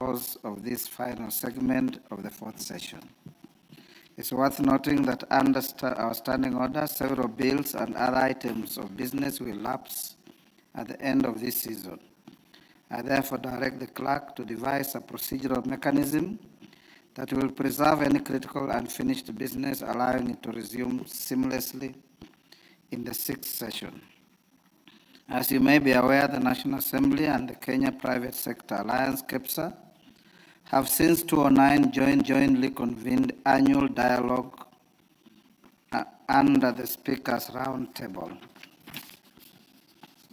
course of this final segment of the fourth session. It's worth noting that under our standing order, several bills and other items of business will lapse at the end of this season. I therefore direct the clerk to devise a procedural mechanism that will preserve any critical unfinished business, allowing it to resume seamlessly in the sixth session. As you may be aware, the National Assembly and the Kenya Private Sector Alliance, KEPSA, have since 2009 jointly convened annual dialogue under the Speaker's Roundtable.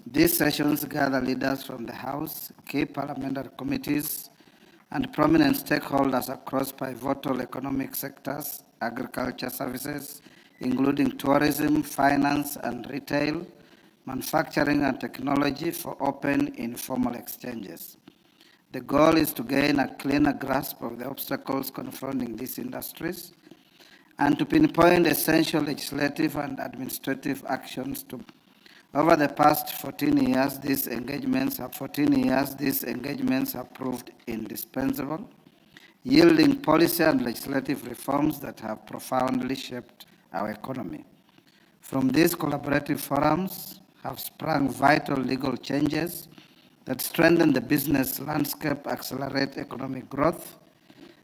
These sessions gather leaders from the House, key parliamentary committees, and prominent stakeholders across pivotal economic sectors, agriculture services, including tourism, finance and retail, manufacturing and technology for open, informal exchanges. The goal is to gain a cleaner grasp of the obstacles confronting these industries and to pinpoint essential legislative and administrative actions to. Over the past 14 years, these engagements have proved indispensable, yielding policy and legislative reforms that have profoundly shaped our economy. From these collaborative forums have sprung vital legal changes that strengthen the business landscape, accelerate economic growth,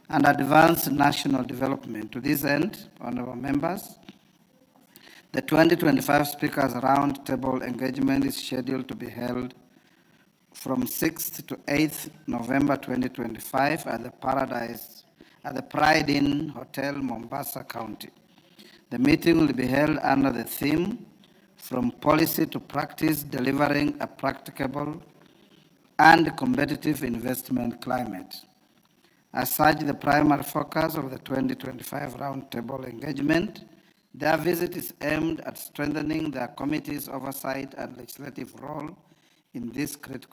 and advance national development. To this end, honorable members, the 2025 Speakers Roundtable engagement is scheduled to be held from 6th to 8th November 2025 at the Pride Inn Hotel, Mombasa County. The meeting will be held under the theme, From Policy to Practice, Delivering a Practicable and Competitive Investment Climate. As such, the primary focus of the 2025 Roundtable engagement, their visit is aimed at strengthening their committee's oversight and legislative role in this critical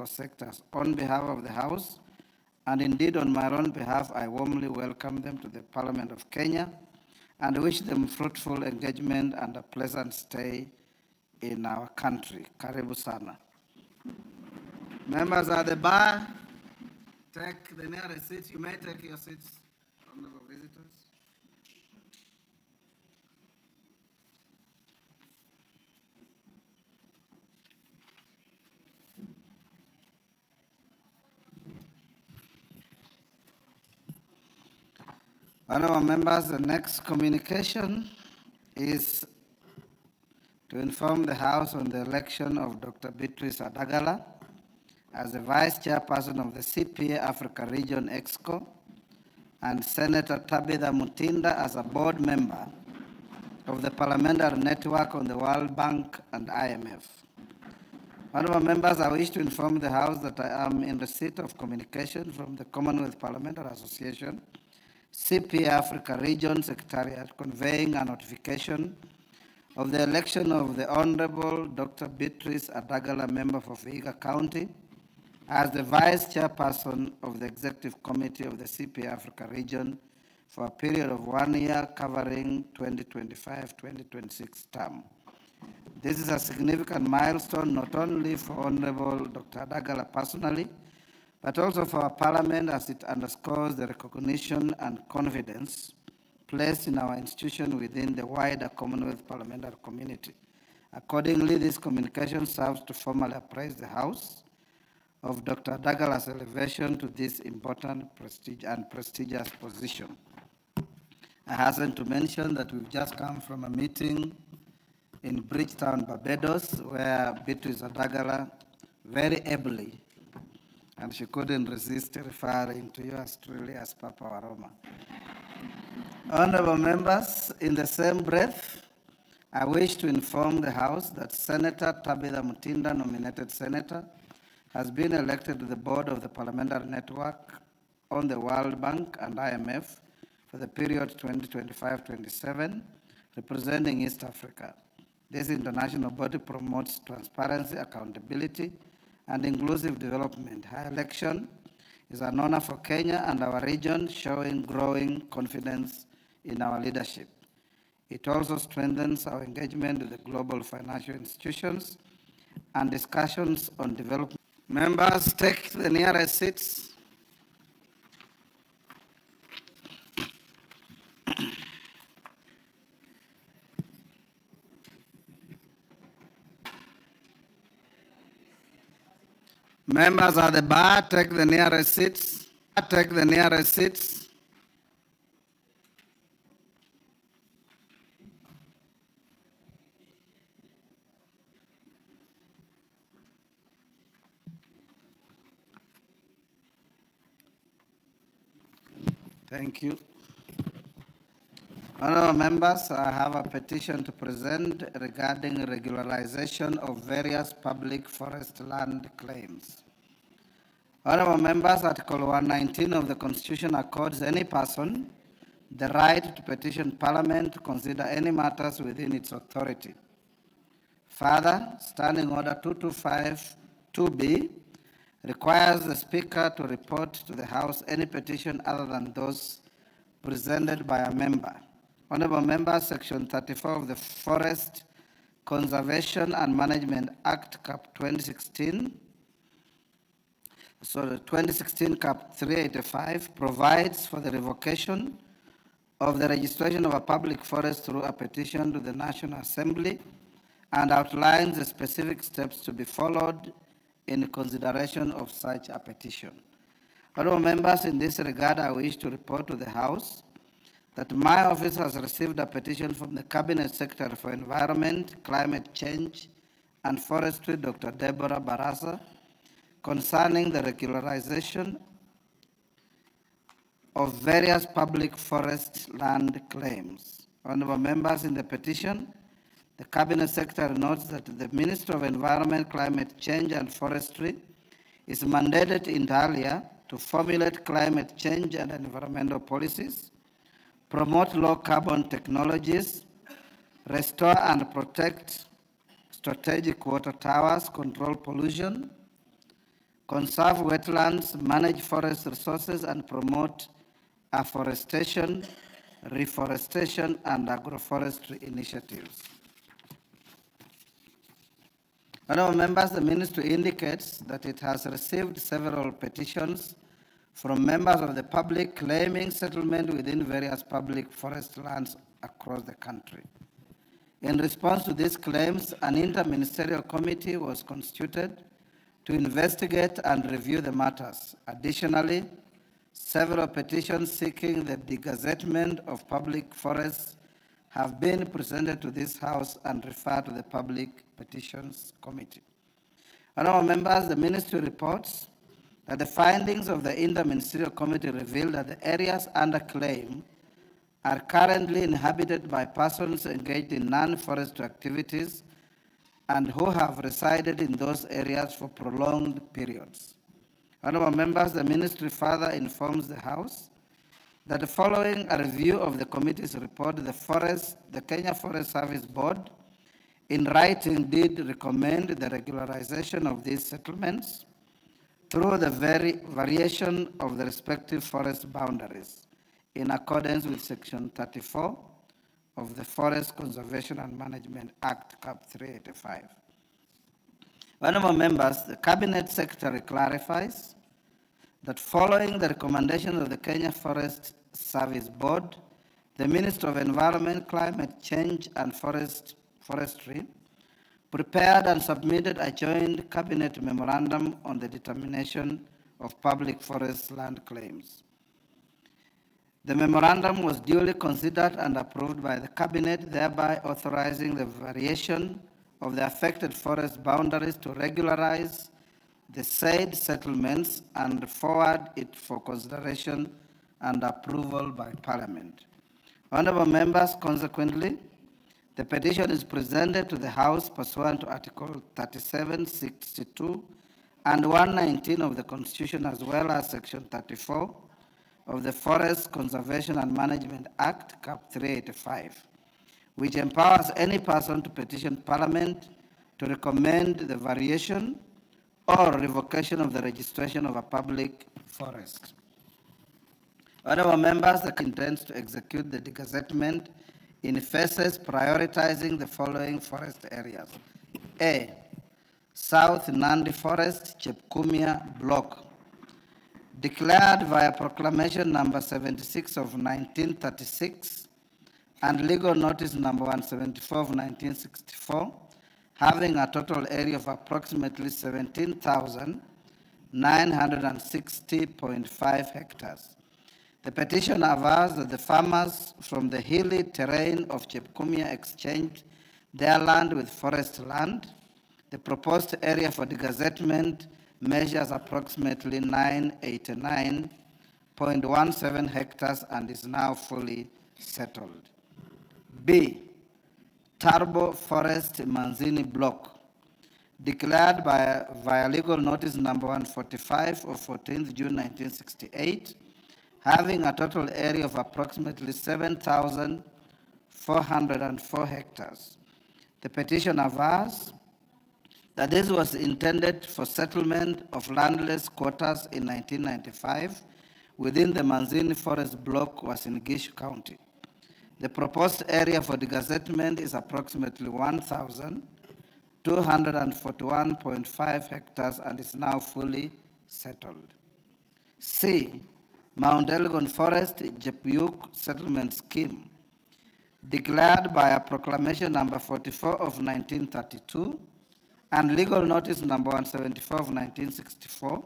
sectors. On behalf of the House, and indeed on my own behalf, I warmly welcome them to the Parliament of Kenya and wish them fruitful engagement and a pleasant stay in our country. Karibu sana. Members at the bar, take the nearest seats. You may take your seats, honorable visitors. Honorable members, the next communication is to inform the House on the election of Dr. Beatrice Adagala as the Vice Chairperson of the CPA Africa Region Exco and Senator Tabitha Mutinda as a board member of the Parliamentary Network on the World Bank and IMF. Honorable members, I wish to inform the House that I am in receipt of communication from the Commonwealth Parliamentary Association, CPA Africa Region Secretariat, conveying a notification of the election of the Honorable Dr. Beatrice Adagala, member for Vihiga County, as the Vice Chairperson of the Executive Committee of the CPA Africa Region for a period of 1 year covering 2025-2026 term. This is a significant milestone not only for Honorable Dr. Adagala personally, but also for our Parliament, as it underscores the recognition and confidence placed in our institution within the wider Commonwealth parliamentary community. Accordingly, this communication serves to formally appraise the House of Dr. Adagala's elevation to this important prestigious position. I hasten to mention that we've just come from a meeting in Bridgetown, Barbados, where Beatrice Adagala very ably, and she couldn't resist referring to you as truly as Papa Waroma. Honorable members, in the same breath, I wish to inform the House that Senator Tabitha Mutinda, nominated senator, has been elected to the board of the Parliamentary Network on the World Bank and IMF for the period 2025-27, representing East Africa. This international body promotes transparency, accountability, and inclusive development. Her election is an honor for Kenya and our region, showing growing confidence in our leadership. It also strengthens our engagement with the global financial institutions and discussions on development. Members, take the nearest seats. Members at the bar, take the nearest seats. Take the nearest seats. Thank you. Honourable members, I have a petition to present regarding regularization of various public forest land claims. Honourable members, Article 119 of the Constitution accords any person the right to petition Parliament to consider any matters within its authority. Further, Standing Order 225-2B requires the Speaker to report to the House any petition other than those presented by a member. Honourable members, Section 34 of the Forest Conservation and Management Act, Cap 2016, the 2016 Cap 385 provides for the revocation of the registration of a public forest through a petition to the National Assembly and outlines the specific steps to be followed in consideration of such a petition. Honourable members, in this regard, I wish to report to the House that my office has received a petition from the Cabinet Secretary for Environment, Climate Change and Forestry, Dr. Deborah Barasa, concerning the regularization of various public forest land claims. Honourable members, in the petition, the Cabinet Secretary notes that the Minister of Environment, Climate Change and Forestry is mandated inter alia to formulate climate change and environmental policies, promote low-carbon technologies, restore and protect strategic water towers, control pollution, conserve wetlands, manage forest resources, and promote afforestation, reforestation, and agroforestry initiatives. Honourable members, the Ministry indicates that it has received several petitions from members of the public claiming settlement within various public forest lands across the country. In response to these claims, an interministerial committee was constituted to investigate and review the matters. Additionally, several petitions seeking the degazettement of public forests have been presented to this House and referred to the Public Petitions Committee. Honourable members, the Ministry reports that the findings of the Interministerial Committee reveal that the areas under claim are currently inhabited by persons engaged in non-forestry activities and who have resided in those areas for prolonged periods. Honourable members, the Ministry further informs the House that following a review of the committee's report, the Kenya Forest Service Board in writing did recommend the regularization of these settlements through the variation of the respective forest boundaries in accordance with Section 34 of the Forest Conservation and Management Act, Cap 385. Honourable members, the Cabinet Secretary clarifies that following the recommendation of the Kenya Forest Service Board, the Minister of Environment, Climate Change and Forestry prepared and submitted a joint cabinet memorandum on the determination of public forest land claims. The memorandum was duly considered and approved by the cabinet, thereby authorizing the variation of the affected forest boundaries to regularize the said settlements and forward it for consideration and approval by Parliament. Honourable members, consequently, the petition is presented to the House pursuant to Article 37, 62, and 119 of the Constitution, as well as Section 34 of the Forest Conservation and Management Act, Cap 385, which empowers any person to petition Parliament to recommend the variation or revocation of the registration of a public forest. Honourable members, the intends to execute the degazettement in phases prioritizing the following forest areas. A, South Nandi Forest, Chepkumia Block, declared via proclamation number 76 of 1936 and legal notice number 174 of 1964, having a total area of approximately 17,960.5 hectares. The petitioner avers that the farmers from the hilly terrain of Chepkumia exchanged their land with forest land. The proposed area for the gazettement measures approximately 989.17 hectares and is now fully settled. B. Turbo Forest Manzini Block, declared via legal notice number 145 of 14th June 1968, having a total area of approximately 7,404 hectares. The petition avers that this was intended for settlement of landless quarters in 1995 within the Manzini Forest Block was in Gishu County. The proposed area for the gazettement is approximately 1,241.5 hectares and is now fully settled. C. Mount Elgon Forest Jepyuk Settlement Scheme, declared by a proclamation number 44 of 1932 and legal notice number 174 of 1964,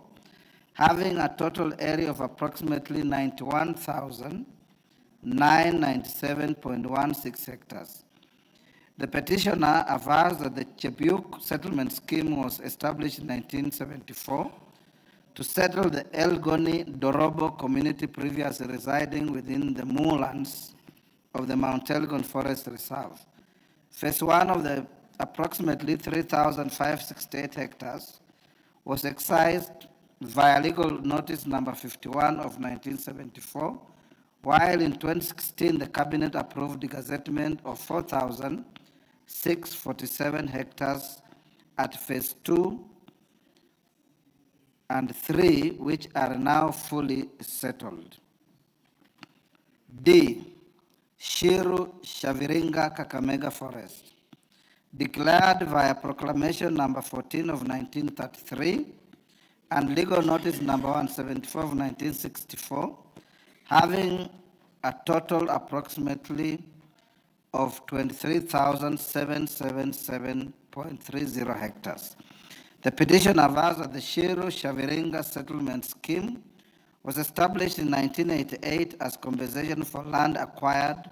having a total area of approximately 91,997.16 hectares. The petitioner avers that the Chepyuk Settlement Scheme was established in 1974 to settle the Elgoni Dorobo community previously residing within the moorlands of the Mount Elgon Forest Reserve. Phase 1 of the approximately 3,568 hectares was excised via legal notice number 51 of 1974, while in 2016 the Cabinet approved the gazettement of 4,647 hectares at Phase 2 and 3, which are now fully settled. D. Shiru Shaviringa Kakamega Forest, declared via proclamation number 14 of 1933 and legal notice number 174 of 1964, having a total approximately of 23,777.30 hectares. The petition avers that the Shiru Shaviringa Settlement Scheme was established in 1988 as compensation for land acquired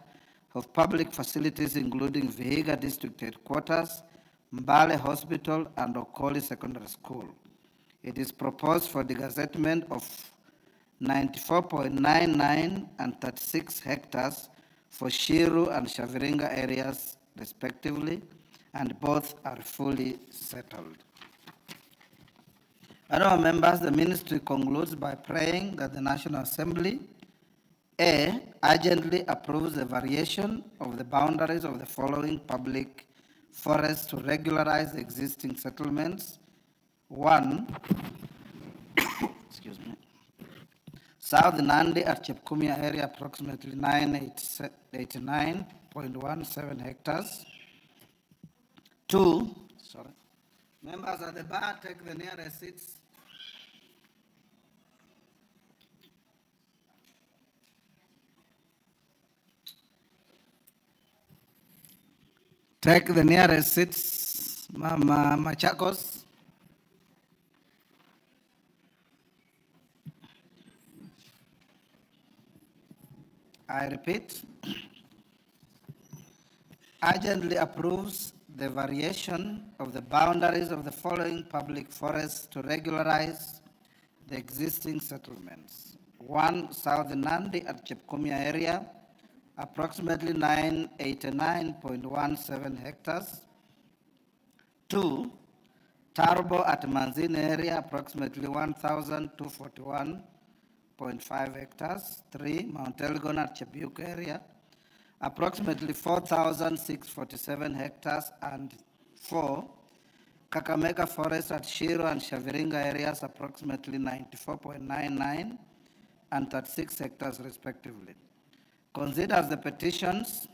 of public facilities including Vihiga District Headquarters, Mbale Hospital, and Okoli Secondary School. It is proposed for the gazettement of 94.99 and 36 hectares for Shiru and Shaviringa areas respectively, and both are fully settled. Honourable members, the ministry concludes by praying that the National Assembly A. urgently approves the variation of the boundaries of the following public forests to regularize the existing settlements. 1. Excuse me. South Nandi at Chepkumia area, approximately 989.17 hectares. 2. Members at the bar, take the nearest seats. Take the nearest seats, Mama Machakos. I repeat, urgently approves the variation of the boundaries of the following public forests to regularize the existing settlements. 1. South Nandi at Chepkumia area, approximately 989.17 hectares. 2. Turbo at Manzini area, approximately 1,241.5 hectares. 3. Mount Elgon at Chepyuk area, approximately 4,647 hectares. And 4. Kakamega Forest at Shiru and Shaviringa areas, approximately 94.99 and 36 hectares respectively. Considers the petitions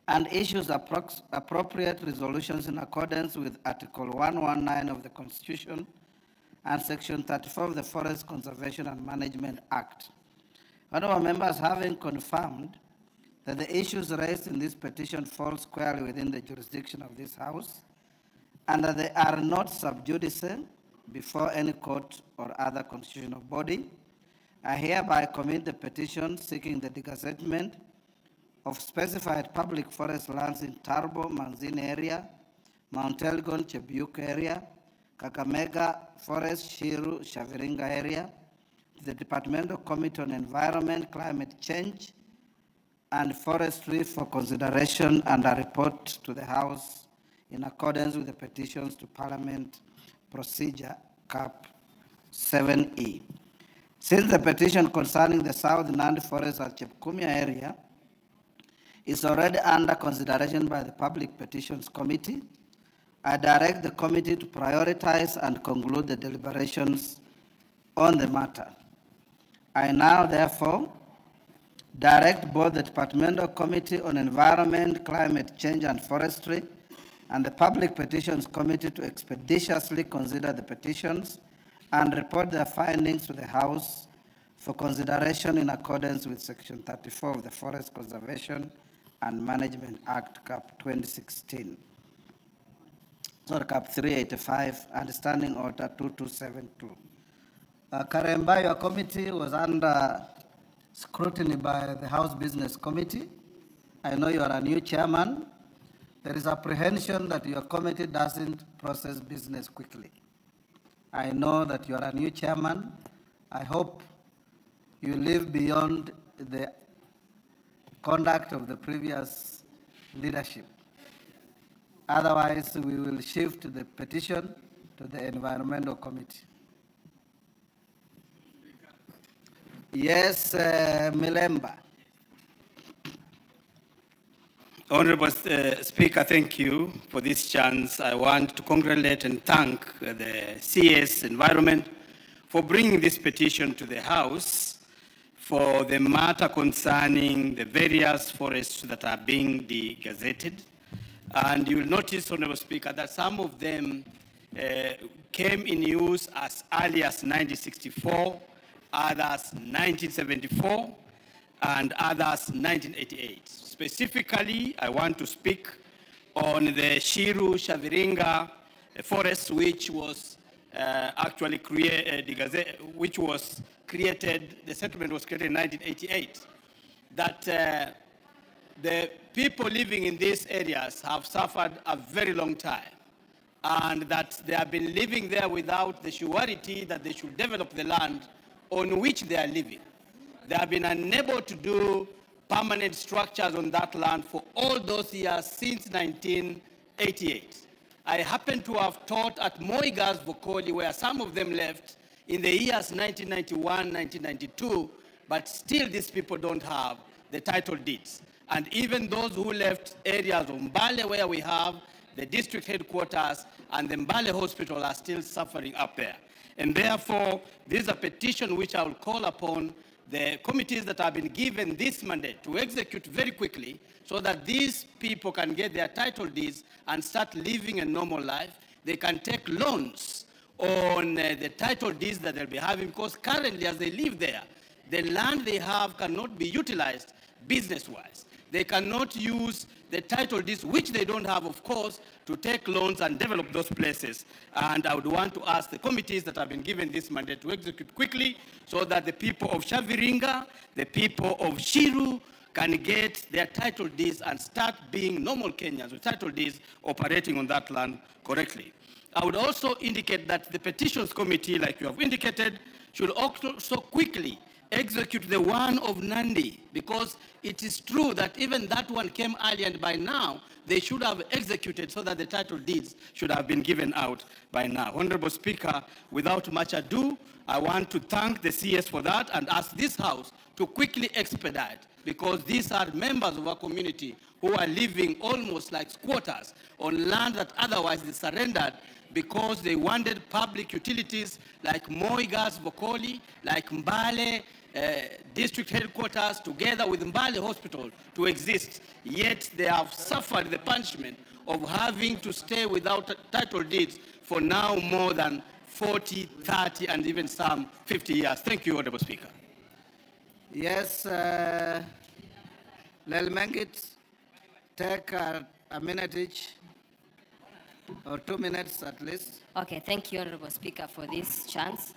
and issues appropriate resolutions in accordance with Article 119 of the Constitution and Section 34 of the Forest Conservation and Management Act. Honorable members, having confirmed that the issues raised in this petition fall squarely within the jurisdiction of this House, and that they are not sub judice before any court or other constitutional body, I hereby commit the petition seeking the degazettement of specified public forest lands in Tarbo, Manzini area, Mount Elgon, Chebiuk area, Kakamega Forest, Shiru, Shaviringa area, the Departmental Committee on Environment, Climate Change, and Forestry for consideration and a report to the House in accordance with the petitions to Parliament procedure Cap 7E. Since the petition concerning the South Nandi Forest at Chepkumia area is already under consideration by the Public Petitions Committee, I direct the committee to prioritize and conclude the deliberations on the matter. I now, therefore, direct both the Departmental Committee on Environment, Climate Change and Forestry and the Public Petitions Committee to expeditiously consider the petitions and report their findings to the House for consideration in accordance with Section 34 of the Forest Conservation and Management Act, Cap 2016. Sorry, Cap 385 and Standing Order 2272. Karemba, your committee was under scrutiny by the House Business Committee. I know you are a new chairman. There is apprehension that your committee doesn't process business quickly. I know that you are a new chairman. I hope you live beyond the conduct of the previous leadership. Otherwise, we will shift the petition to the Environmental Committee. Yes, Milemba. Honorable Speaker, thank you for this chance. I want to congratulate and thank the CS Environment for bringing this petition to the House for the matter concerning the various forests that are being degazetted. And you will notice, Honorable Speaker, that some of them came in use as early as 1964, others 1974, and others 1988. Specifically, I want to speak on the Shiru Shaviringa forest, which was actually created, the settlement was created in 1988. That the people living in these areas have suffered a very long time, and that they have been living there without the surety that they should develop the land on which they are living. They have been unable to do permanent structures on that land for all those years since 1988. I happen to have taught at Moigas Vokoli, where some of them left in the years 1991, 1992, but still these people don't have the title deeds. And even those who left areas of Mbale, where we have the district headquarters, and the Mbale hospital are still suffering up there. And therefore, this is a petition which I will call upon the committees that have been given this mandate to execute very quickly so that these people can get their title deeds and start living a normal life. They can take loans on the title deeds that they'll be having, because currently as they live there, the land they have cannot be utilized business-wise. They cannot use the title deeds, which they don't have, of course, to take loans and develop those places. And I would want to ask the committees that have been given this mandate to execute quickly so that the people of Shaviringa, the people of Shiru can get their title deeds and start being normal Kenyans with title deeds operating on that land correctly. I would also indicate that the petitions committee, like you have indicated, should also quickly execute the one of Nandi, because it is true that even that one came early, and by now they should have executed so that the title deeds should have been given out by now. Honorable Speaker, without much ado, I want to thank the CS for that and ask this House to quickly expedite because these are members of our community who are living almost like squatters on land that otherwise is surrendered because they wanted public utilities like Moi Gas Bokoli, like Mbale district headquarters, together with Mbale Hospital to exist. Yet they have suffered the punishment of having to stay without title deeds for now more than 40, 30, and even some 50 years. Thank you, Honorable Speaker. Yes, Lel Mengit, take a minute each, or 2 minutes at least. Okay, thank you, Honorable Speaker, for this chance.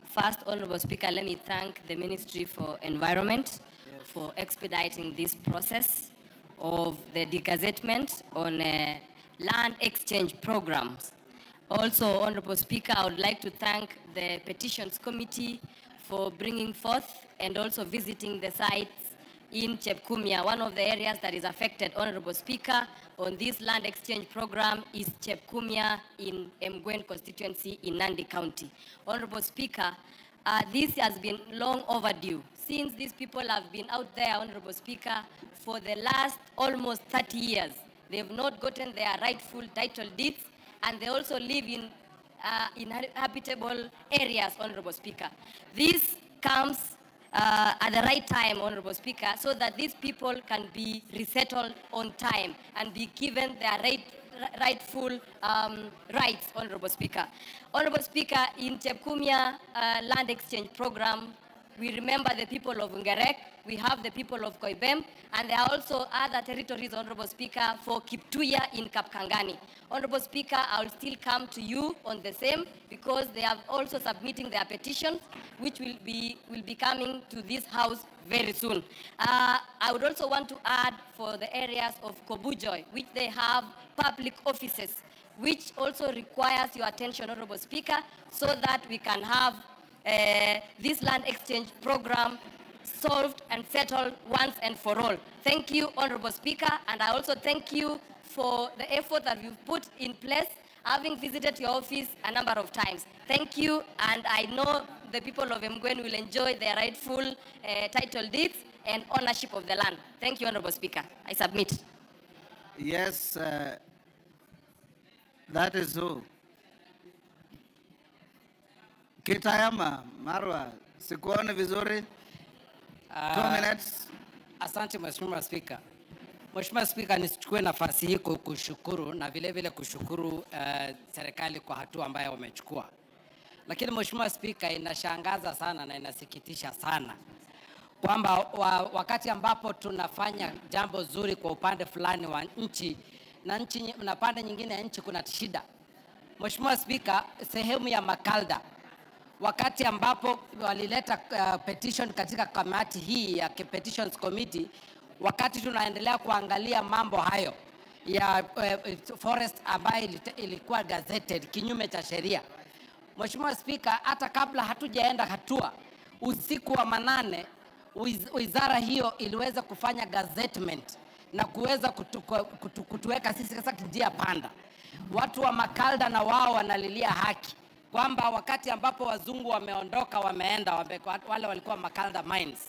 First, Honorable Speaker, let me thank the Ministry for Environment for expediting this process of the degazettement on land exchange programs. Also, Honorable Speaker, I would like to thank the Petitions Committee for bringing forth and also visiting the sites in Chepkumia. One of the areas that is affected, Honorable Speaker, on this land exchange program is Chepkumia in Mgwen constituency in Nandi County. Honorable Speaker, this has been long overdue. Since these people have been out there, Honorable Speaker, for the last almost 30 years, they have not gotten their rightful title deeds, and they also live in inhabitable areas, Honorable Speaker. This comes at the right time, Honorable Speaker, so that these people can be resettled on time and be given their rightful rights, Honorable Speaker. Honorable Speaker, in Chepkumia land exchange program, we remember the people of Ungerek, we have the people of Koibem, and there are also other territories, Honorable Speaker, for Kiptuya in Kapkangani. Honorable Speaker, I will still come to you on the same because they are also submitting their petitions, which will be coming to this House very soon. I would also want to add for the areas of Kobujoy, which they have public offices, which also requires your attention, Honorable Speaker, so that we can have this land exchange program solved and settled once and for all. Thank you, Honorable Speaker, and I also thank you for the effort that you've put in place, having visited your office a number of times. Thank you, and I know the people of Mgwen will enjoy their rightful title deeds and ownership of the land. Thank you, Honorable Speaker. I submit. Yes, that is who. Kitayama, Marwa, sikuone vizuri. 2 minutes. Asante Mheshimiwa Spika. Mheshimiwa Spika, nichukue nafasi hii kushukuru na vile vile kushukuru serikali kwa hatua ambayo wamechukua. Lakini Mheshimiwa Spika, inashangaza sana na inasikitisha sana kwamba wakati ambapo tunafanya jambo zuri kwa upande fulani wa nchi na pande nyingine ya nchi kuna shida. Mheshimiwa Spika, sehemu ya Makalda wakati ambapo walileta petition katika kamati hii ya Petitions Committee, wakati tunaendelea kuangalia mambo hayo ya forest ambayo ilikuwa gazetted kinyume cha sheria. Mheshimiwa Spika, hata kabla hatujaenda hatua, usiku wa manane wizara hiyo iliweza kufanya gazettement na kuweza kutuweka sisi sasa njia panda. Watu wa Makalda na wao wanalilia haki kwamba wakati ambapo wazungu wameondoka wameenda wale walikuwa Makalda mines,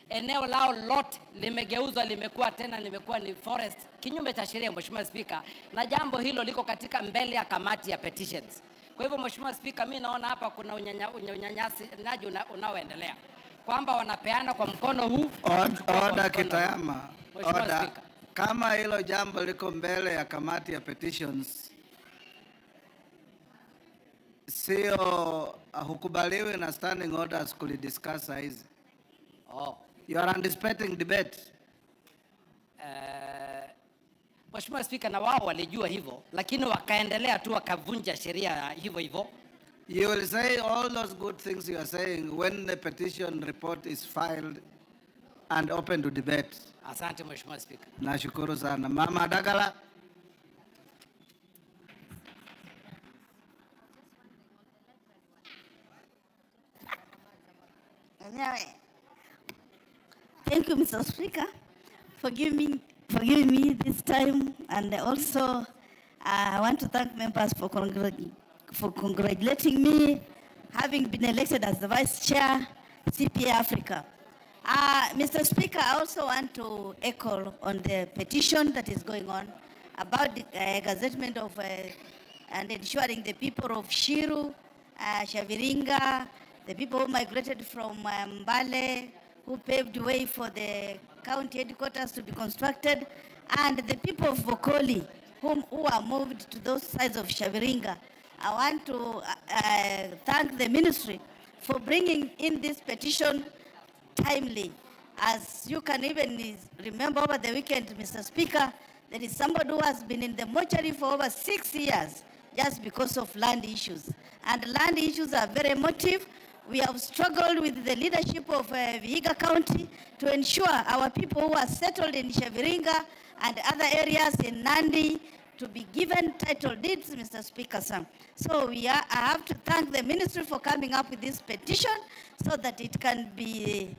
eneo lao lote limegeuzwa limekuwa ni forest kinyume cha sheria, Mheshimiwa Speaker, na jambo hilo liko katika mbele ya kamati ya petitions. Kwa hivyo Mheshimiwa Speaker, mimi naona hapa kuna unyanyasi unaoendelea kwamba wanapeana kwa mkono huu. Oda Kitayama, oda. Kama hilo jambo liko mbele ya kamati ya petitions, sio hukubaliwi na standing orders kulidiscuss hizi. You are anticipating debate. Mheshimiwa Speaker, na wao walijua hivyo lakini wakaendelea tu wakavunja sheria hivyo hivyo. You will say all those good things you are saying when the petition report is filed and open to debate. Asante Mheshimiwa Speaker. Nashukuru sana. Mama Dagala. Thank you, Mr. Speaker, for giving me this time, and also I want to thank members for congratulating me having been elected as the Vice Chair, CPA Africa. Mr. Speaker, I also want to echo on the petition that is going on about the gazettement of and ensuring the people of Shiru, Shaviringa, the people who migrated from Mbale, who paved way for the county headquarters to be constructed, and the people of Vokoli, who are moved to those sides of Shaviringa. I want to thank the ministry for bringing in this petition timely. As you can even remember over the weekend, Mr. Speaker, there is somebody who has been in the mortuary for over 6 years just because of land issues. And land issues are very emotive. We have struggled with the leadership of Vihiga County to ensure our people who are settled in Shaviringa and other areas in Nandi to be given title deeds, Mr. Speaker, sir. So I have to thank the ministry for coming up with this petition so that it can be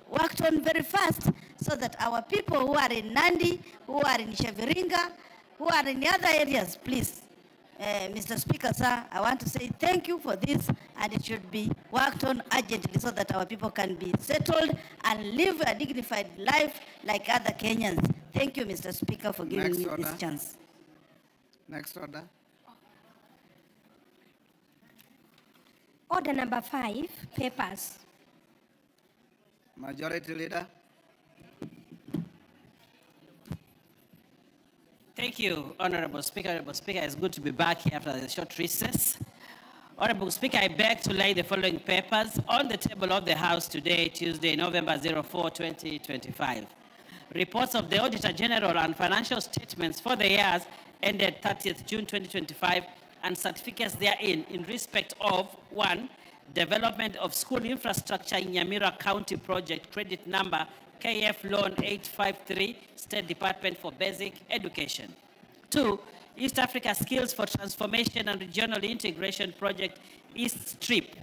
worked on very fast so that our people who are in Nandi, who are in Shaviringa, who are in the other areas, please, Mr. Speaker, sir, I want to say thank you for this, and it should be worked on urgently so that our people can be settled and live a dignified life like other Kenyans. Thank you, Mr. Speaker, for giving me this chance. Next order. Order number 5, papers. Majority Leader. Thank you, Honorable Speaker. Honorable Speaker, it's good to be back here after the short recess. Honorable Speaker, I beg to lay the following papers on the table of the House today, Tuesday, November 04, 2025. Reports of the Auditor General and financial statements for the years ended 30th June 2025 and certificates therein in respect of 1. Development of school infrastructure in Nyamira County project, credit number KF Loan 853, State Department for Basic Education. 2. East Africa Skills for Transformation and Regional Integration Project, East Strip,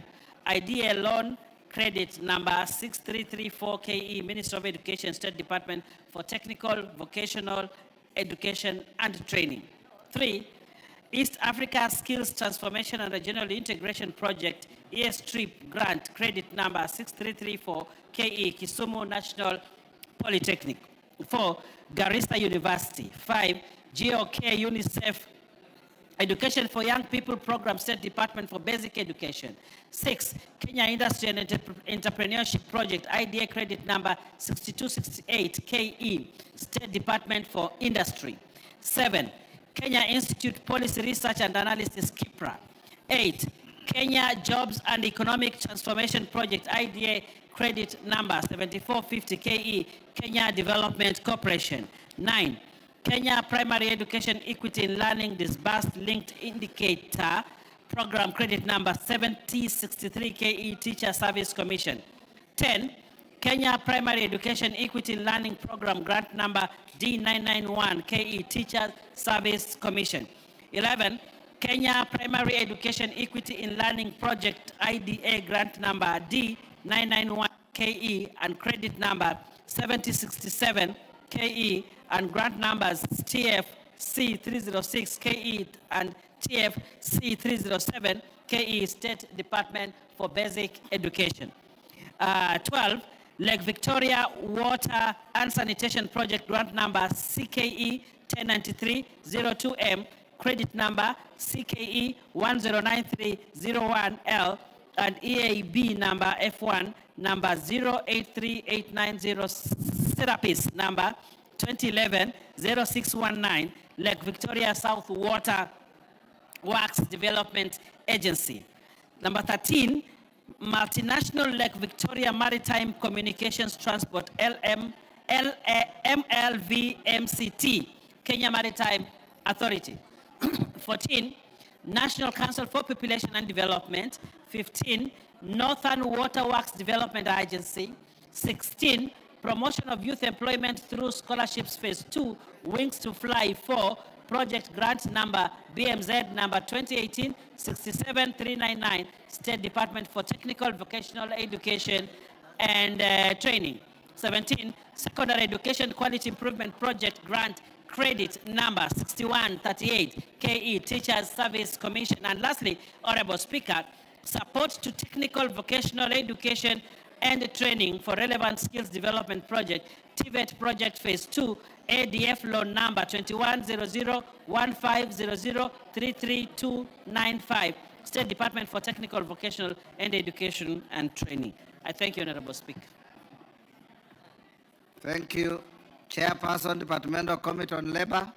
IDA Loan credit number 6334 KE, Ministry of Education, State Department for Technical, Vocational Education and Training. 3. East Africa Skills Transformation and Regional Integration Project, ES Strip Grant, credit number 6334 KE, Kisumu National Polytechnic. 4. Garissa University. 5. GOK UNICEF Education for Young People Program, State Department for Basic Education. 6. Kenya Industry and Entrepreneurship Project, IDA credit number 6268 KE, State Department for Industry. 7. Kenya Institute Policy Research and Analysis, KIPRA. 8. Kenya Jobs and Economic Transformation Project, IDA credit number 7450 KE, Kenya Development Corporation. 9. Kenya Primary Education Equity in Learning Disbursed Linked Indicator Program, credit number 7063 KE, Teacher Service Commission. 10. Kenya Primary Education Equity in Learning Program, grant number D991 KE, Teacher Service Commission. 11. Kenya Primary Education Equity in Learning Project, IDA grant number D991 KE and credit number 7067 KE and grant numbers TF C306 KE and TF C307 KE, State Department for Basic Education. 12. Lake Victoria Water and Sanitation Project, grant number CKE 1093-02M, credit number CKE 109301L, and EAB number F1 number 083890, Serapis number 2011-0619, Lake Victoria South Water Works Development Agency. Number 13, Multinational Lake Victoria Maritime Communications Transport, MLVMCT, Kenya Maritime Authority. 14, National Council for Population and Development. 15, Northern Water Works Development Agency. 16, Promotion of Youth Employment through Scholarships Phase 2, Wings to Fly 4, Project Grant number BMZ number 2018-67399, State Department for Technical Vocational Education and Training. 17, Secondary Education Quality Improvement Project Grant credit number 6138, KE, Teachers Service Commission. And lastly, Honorable Speaker, support to technical vocational education and training for relevant skills development project, TVET project phase 2, ADF loan number 21001500339295, State Department for Technical, Vocational and Education and Training. I thank you, Honorable Speaker. Thank you. Chairperson, Departmental Committee on Labor.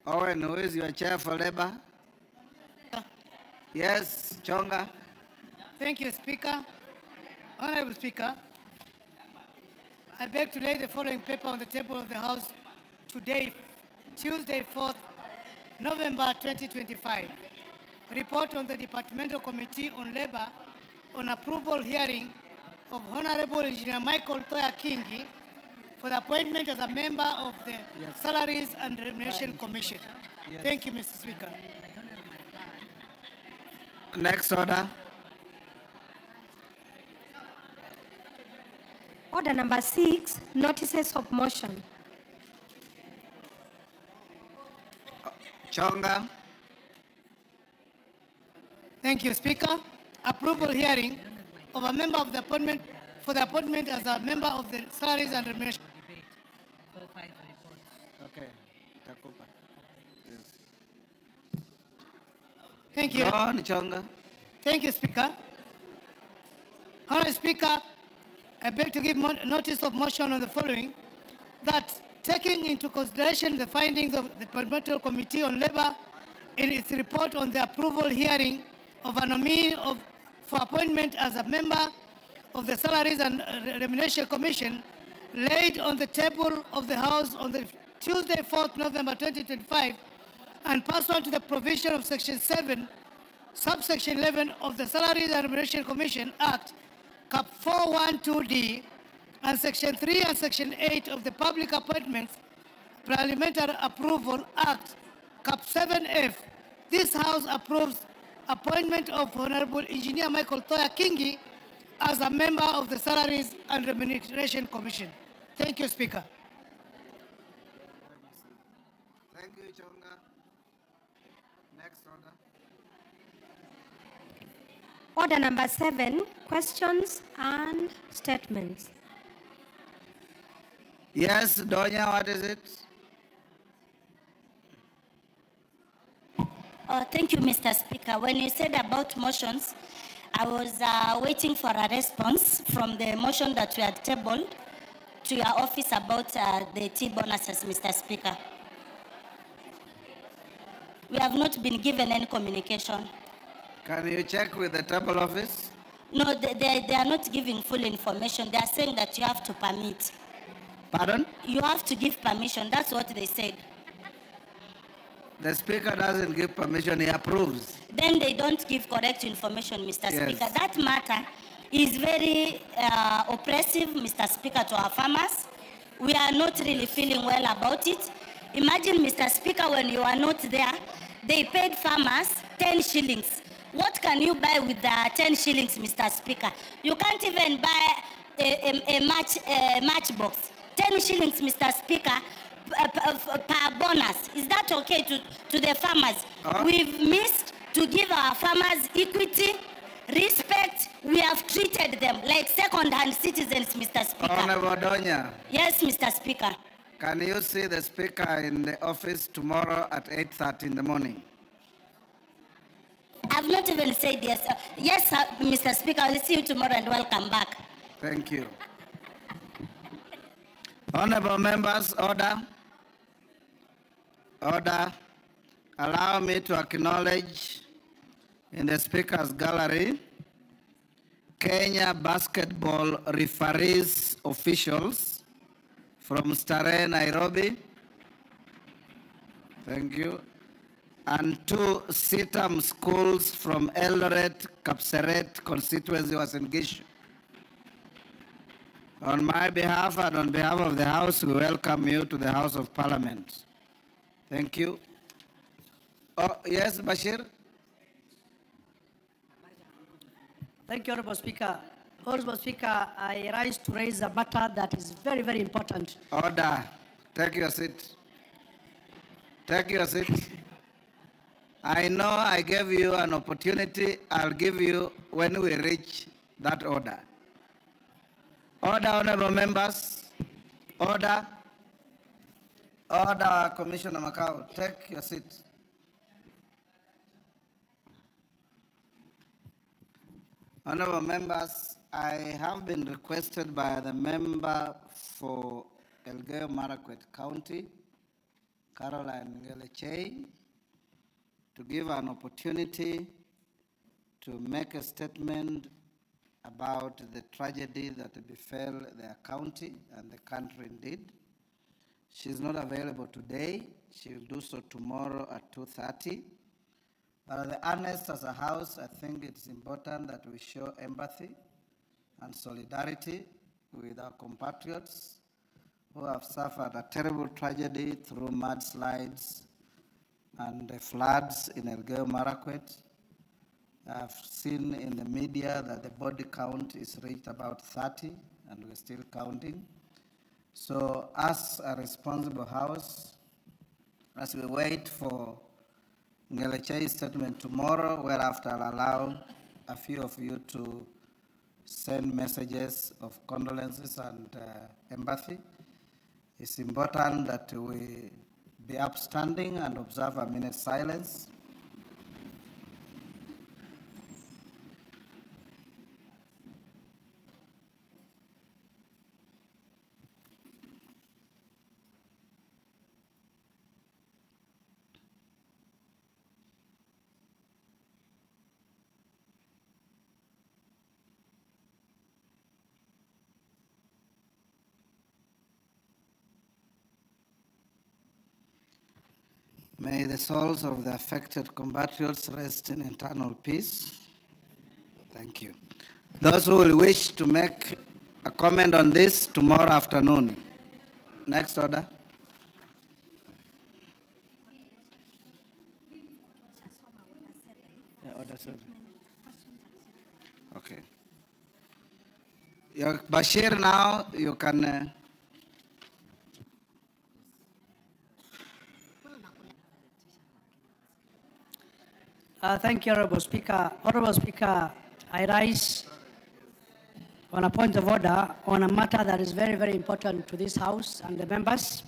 Owen, who is your chair for labor? Yes, Chonga. Thank you, Speaker. Honorable Speaker, I beg to lay the following paper on the table of the House today, Tuesday, 4th November 2025. Report on the Departmental Committee on Labor on approval hearing of Honorable Engineer Michael Toya Kingi for the appointment as a member of the Salaries and Remuneration Commission. Thank you, Mr. Speaker. Next order. Order number 6, notices of motion. Chonga. Thank you, Speaker. Approval hearing of a member of the appointment for the appointment as a member of the Salaries and Remuneration. Okay. Takupa. Thank you. Go on, Chonga. Thank you, Speaker. Honorable Speaker, I beg to give notice of motion on the following, that taking into consideration the findings of the Departmental Committee on Labor in its report on the approval hearing of a nominee for appointment as a member of the Salaries and Remuneration Commission laid on the table of the House on the Tuesday, 4th November 2025, and pursuant to the provision of Section 7, Subsection 11 of the Salaries and Remuneration Commission Act, Cap 412D, and Section 3 and Section 8 of the Public Appointments Parliamentary Approval Act, Cap 7F, this House approves appointment of Honorable Engineer Michael Toya Kingi as a member of the Salaries and Remuneration Commission. Thank you, Speaker. Thank you, Chonga. Next order. Order number 7, questions and statements. Yes, Donya, what is it? Thank you, Mr. Speaker. When you said about motions, I was waiting for a response from the motion that we had tabled to your office about the T bonuses, Mr. Speaker. We have not been given any communication. Can you check with the table office? No, they are not giving full information. They are saying that you have to permit. Pardon? You have to give permission. That's what they said. The speaker doesn't give permission, he approves. Then they don't give correct information, Mr. Yes. Speaker. That matter is very oppressive, Mr. Speaker, to our farmers. We are not really feeling well about it. Imagine, Mr. Speaker, when you are not there, they paid farmers 10 shillings. What can you buy with the 10 shillings, Mr. Speaker? You can't even buy a matchbox. 10 shillings, Mr. Speaker, per bonus. Is that okay to the farmers? We've missed to give our farmers equity, respect. We have treated them like second-hand citizens, Mr. Speaker. Honorable Donya, Yes, Mr. Speaker. can you see the speaker in the office tomorrow at 8:30 in the morning? I've not even said yes. Yes, sir, Mr. Speaker, I'll see you tomorrow and welcome back. Thank you. Honorable members, order. Order. Allow me to acknowledge in the speaker's gallery Kenya basketball referees officials from Starehe, Nairobi. Thank you. And 2 CITAM schools from Eldoret, Kapseret constituency was engaged. On my behalf and on behalf of the House, we welcome you to the House of Parliament. Thank you. Oh, yes, Bashir? Thank you, Honorable Speaker. Honorable Speaker, I rise to raise a matter that is very, very important. Order. Take your seat. Take your seat. I know I gave you an opportunity. I'll give you when we reach that order. Order, honorable members. Order. Order, Commissioner Macau. Take your seat. Honorable members, I have been requested by the member for Elgeyo Marakwet County, Caroline Ngelechei, to give an opportunity to make a statement about the tragedy that befell their county and the country indeed. She's not available today. She will do so tomorrow at 2:30. But at the earnest as a house, I think it's important that we show empathy and solidarity with our compatriots who have suffered a terrible tragedy through mudslides and the floods in Elgeyo Marakwet. I've seen in the media that the body count is reached about 30, and we're still counting. So as a responsible house, as we wait for Ngelechei's statement tomorrow, whereafter I'll allow a few of you to send messages of condolences and empathy, it's important that we be upstanding and observe a minute's silence. May the souls of the affected compatriots rest in eternal peace. Thank you. Those who will wish to make a comment on this tomorrow afternoon. Next order. Yeah, order 7. Okay. Bashir, now you can. Thank you, Honorable Speaker. Honorable Speaker, I rise on a point of order on a matter that is very, very important to this House and the members.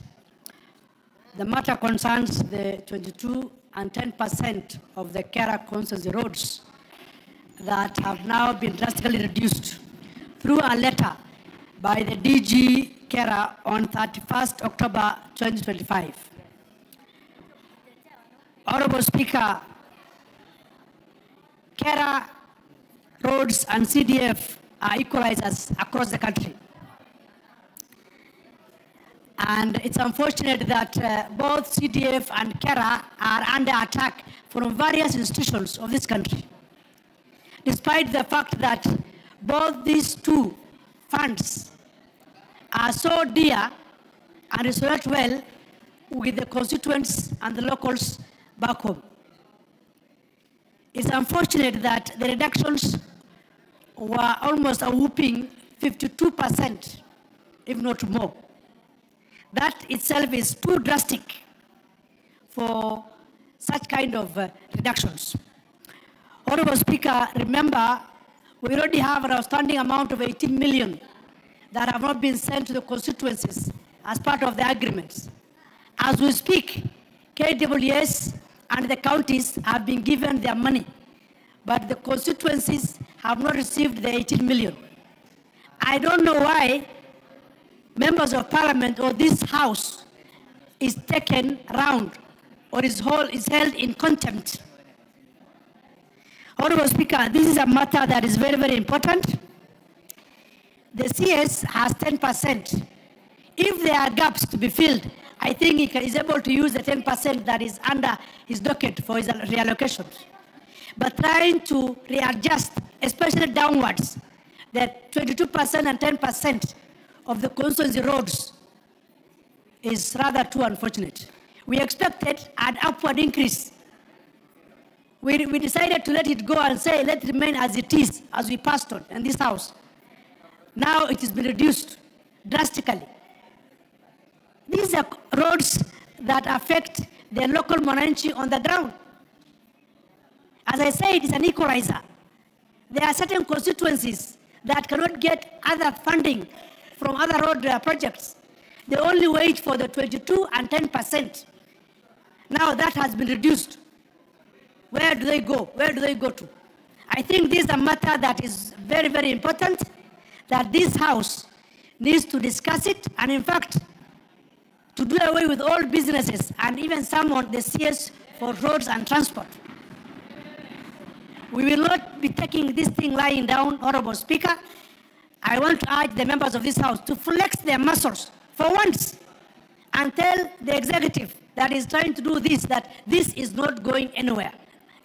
The matter concerns the 22 and 10% of the Kera constituency roads that have now been drastically reduced through a letter by the DG Kera on 31st October 2025. Honorable Speaker, Kera roads and CDF are equalizers across the country. And it's unfortunate that both CDF and Kera are under attack from various institutions of this country. Despite the fact that both these two funds are so dear and resonate well with the constituents and the locals back home. It's unfortunate that the reductions were almost a whopping 52%, if not more. That itself is too drastic for such kind of reductions. Honorable Speaker, remember, we already have an outstanding amount of 18 million that have not been sent to the constituencies as part of the agreements. As we speak, KWS and the counties have been given their money, but the constituencies have not received the 18 million. I don't know why members of parliament or this house is taken around or is held in contempt. Honorable Speaker, this is a matter that is very, very important. The CS has 10%. If there are gaps to be filled, I think he is able to use the 10% that is under his docket for his reallocations. But trying to readjust, especially downwards, the 22% and 10% of the constituency roads is rather too unfortunate. We expected an upward increase. We decided to let it go and say, let it remain as it is, as we passed on in this house. Now it has been reduced drastically. These are roads that affect the local monarchy on the ground. As I said, it's an equalizer. There are certain constituencies that cannot get other funding from other road projects. They only wait for the 22 and 10%. Now that has been reduced. Where do they go? Where do they go to? I think this is a matter that is very, very important, that this House needs to discuss it, and in fact, to do away with all businesses and even some on the CS for roads and transport. We will not be taking this thing lying down, Honorable Speaker. I want to urge the members of this House to flex their muscles for once and tell the executive that is trying to do this that this is not going anywhere,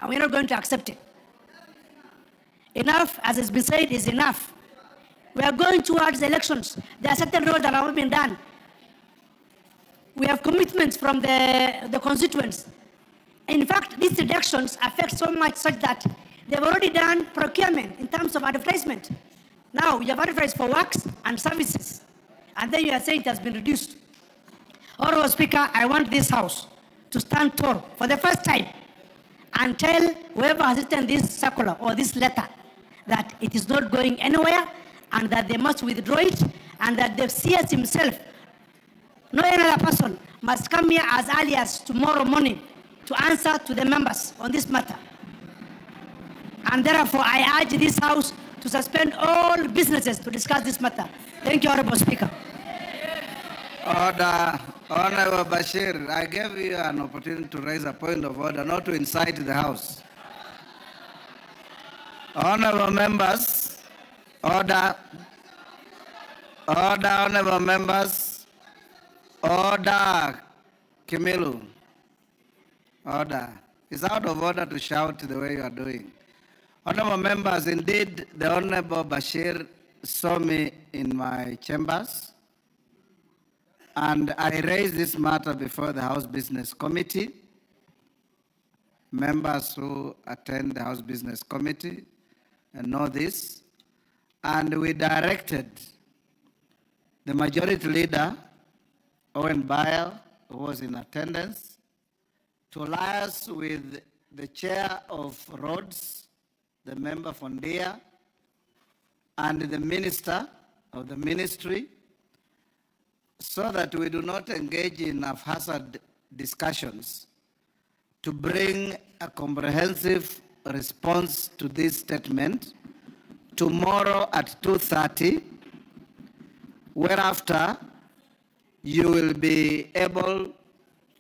and we're not going to accept it. Enough, as has been said, is enough. We are going towards elections. There are certain roads that have not been done. We have commitments from the constituents. In fact, these reductions affect so much such that they've already done procurement in terms of advertisement. Now, you have advertised for works and services, and then you are saying it has been reduced. Honorable Speaker, I want this House to stand tall for the first time and tell whoever has written this circular or this letter that it is not going anywhere and that they must withdraw it, and that the CS himself, no any other person, must come here as early as tomorrow morning to answer to the members on this matter. And therefore, I urge this House to suspend all businesses to discuss this matter. Thank you, Honorable Speaker. Order. Honorable Bashir, I gave you an opportunity to raise a point of order, not to incite the House. Honorable members, order. Order, honorable members. Order. Kimilu. Order. It's out of order to shout the way you are doing. Honorable members, indeed, the Honorable Bashir saw me in my chambers, and I raised this matter before the House Business Committee. Members who attend the House Business Committee know this. And we directed the Majority Leader, Owen Bayer, who was in attendance, to liaise with the Chair of Roads, the member from DEA, and the Minister of the Ministry, so that we do not engage in haphazard discussions, to bring a comprehensive response to this statement tomorrow at 2:30, whereafter you will be able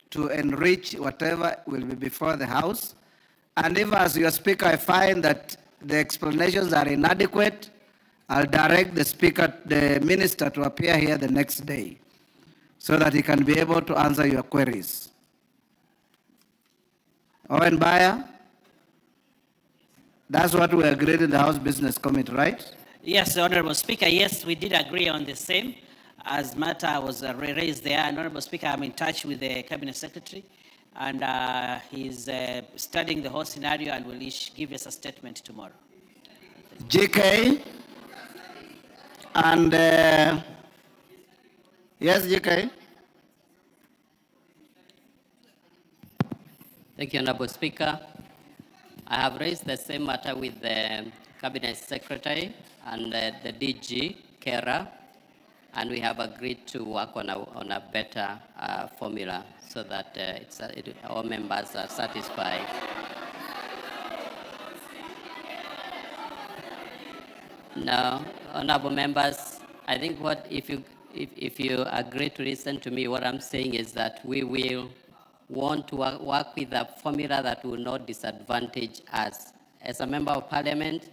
to enrich whatever will be before the House. And if, as your Speaker, I find that the explanations are inadequate, I'll direct the Speaker, the Minister, to appear here the next day so that he can be able to answer your queries. Owen Bayer, that's what we agreed in the House Business Committee, right? Yes, Honorable Speaker, yes, we did agree on the same. As matter was raised there, and Honorable Speaker, I'm in touch with the Cabinet Secretary, and he's studying the whole scenario and will give us a statement tomorrow. GK, and yes, GK. Thank you, Honorable Speaker. I have raised the same matter with the Cabinet Secretary and the DG, Kera, and we have agreed to work on a better formula so that our members are satisfied. Now, honorable members, I think if you agree to listen to me, what I'm saying is that we will want to work with a formula that will not disadvantage us. As a member of parliament,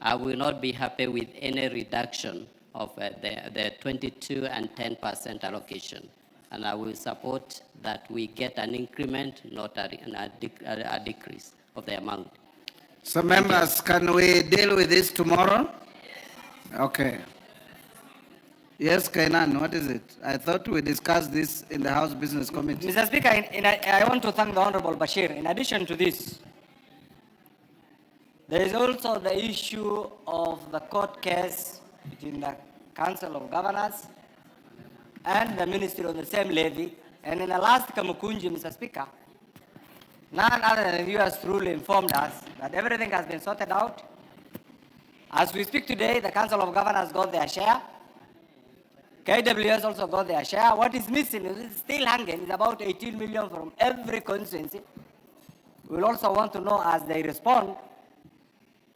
I will not be happy with any reduction of the 22 and 10% allocation. And I will support that we get an increment, not a decrease of the amount. So members, can we deal with this tomorrow? Okay. Yes, Kainan, what is it? I thought we discussed this in the House Business Committee. Mr. Speaker, I want to thank the Honorable Bashir. In addition to this, there is also the issue of the court case between the Council of Governors and the Ministry on the same levy. And in the last Kamukunji, Mr. Speaker, none other than you has truly informed us that everything has been sorted out. As we speak today, the Council of Governors got their share. KWS also got their share. What is missing is still hanging is about 18 million from every constituency. We'll also want to know as they respond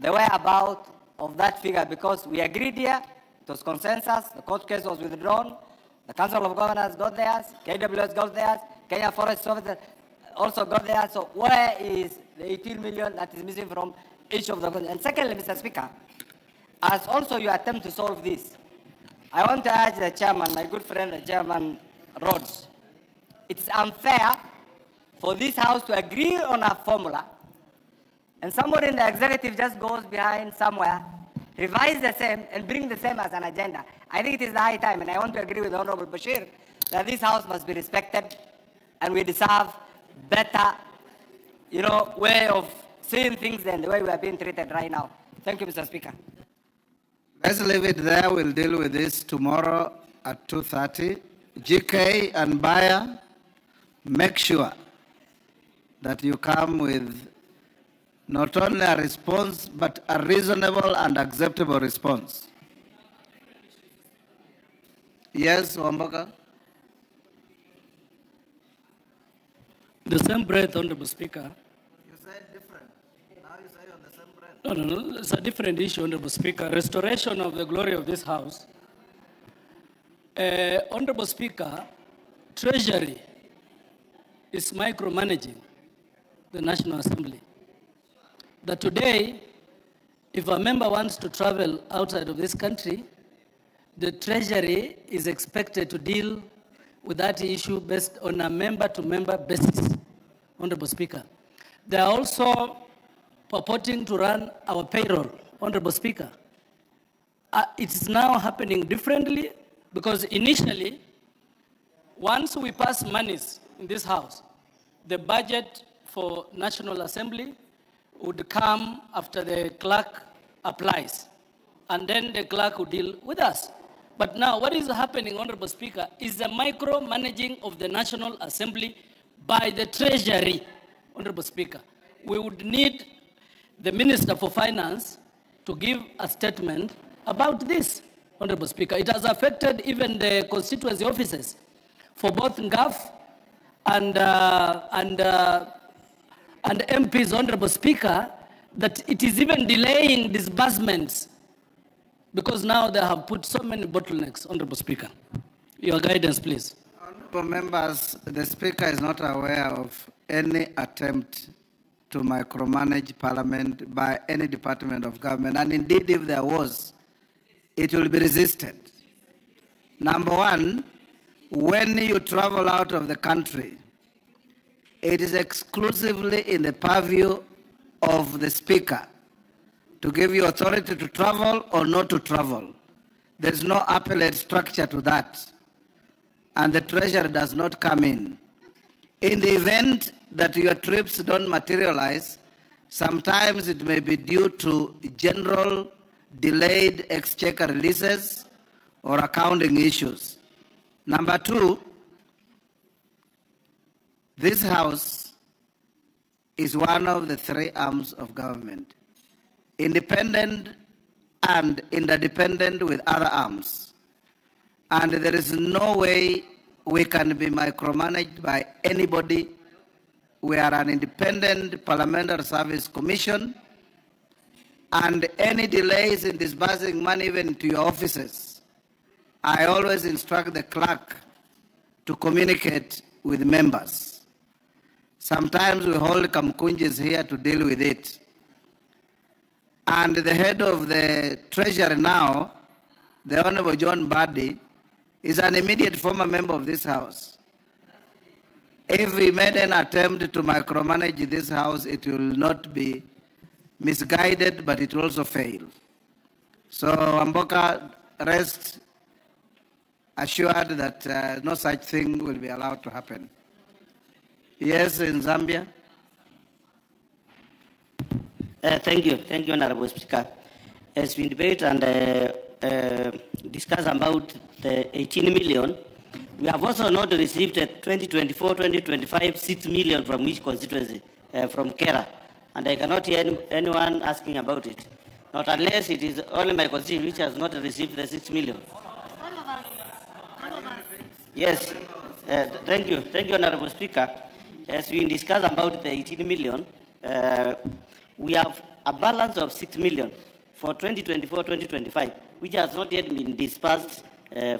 the whereabouts of that figure, because we agreed here, it was consensus, the court case was withdrawn, the Council of Governors got theirs, KWS got theirs, Kenya Forest Service also got theirs. So where is the 18 million that is missing from each of the constituencies? And secondly, Mr. Speaker, as also you attempt to solve this, I want to urge the chairman, my good friend, the chairman Rhodes, it's unfair for this house to agree on a formula and somebody in the executive just goes behind somewhere, revise the same and bring the same as an agenda. I think it is the high time, and I want to agree with the Honorable Bashir, that this house must be respected and we deserve better, way of seeing things than the way we are being treated right now. Thank you, Mr. Speaker. Let's leave it there. We'll deal with this tomorrow at 2:30. GK and Buyer, make sure that you come with not only a response, but a reasonable and acceptable response. Yes, Wamboka? The same breath, Honorable Speaker. You said different. Now you say on the same breath. No, it's a different issue, Honorable Speaker. Restoration of the glory of this House. Honorable Speaker, Treasury is micromanaging the National Assembly. That today, if a member wants to travel outside of this country, the Treasury is expected to deal with that issue based on a member-to-member basis, Honorable Speaker. They are also purporting to run our payroll, Honorable Speaker. It is now happening differently because initially, once we pass monies in this House, the budget for National Assembly would come after the clerk applies, and then the clerk would deal with us. But now what is happening, Honorable Speaker, is the micromanaging of the National Assembly by the Treasury, Honorable Speaker. We would need the Minister for Finance to give a statement about this, Honorable Speaker. It has affected even the constituency offices for both NGAF and MPs, Honorable Speaker, that it is even delaying disbursements because now they have put so many bottlenecks, Honorable Speaker. Your guidance, please. Honorable members, the Speaker is not aware of any attempt to micromanage Parliament by any department of government, and indeed if there was, it will be resisted. Number one, when you travel out of the country, it is exclusively in the purview of the Speaker to give you authority to travel or not to travel. There is no appellate structure to that, and the Treasury does not come in. In the event that your trips don't materialize, sometimes it may be due to general delayed exchequer releases or accounting issues. Number two, this House is one of the three arms of government, independent and interdependent with other arms. And there is no way we can be micromanaged by anybody. We are an independent parliamentary service commission, and any delays in disbursing money even to your offices, I always instruct the clerk to communicate with members. Sometimes we hold kamkunjis here to deal with it. And the head of the Treasury now, the Honorable John Buddy, is an immediate former member of this House. If we made an attempt to micromanage this House, it will not be misguided, but it will also fail. So, Amboka, rest assured that no such thing will be allowed to happen. Yes, in Zambia. Thank you, Honorable Speaker. As we debate and discuss about the 18 million, we have also not received a 2024-2025 6 million from each constituency from Kera, and I cannot hear anyone asking about it. Not unless it is only my constituency which has not received the 6 million. Yes, thank you, Honorable Speaker. As we discuss about the 18 million, we have a balance of 6 million for 2024-2025, which has not yet been dispersed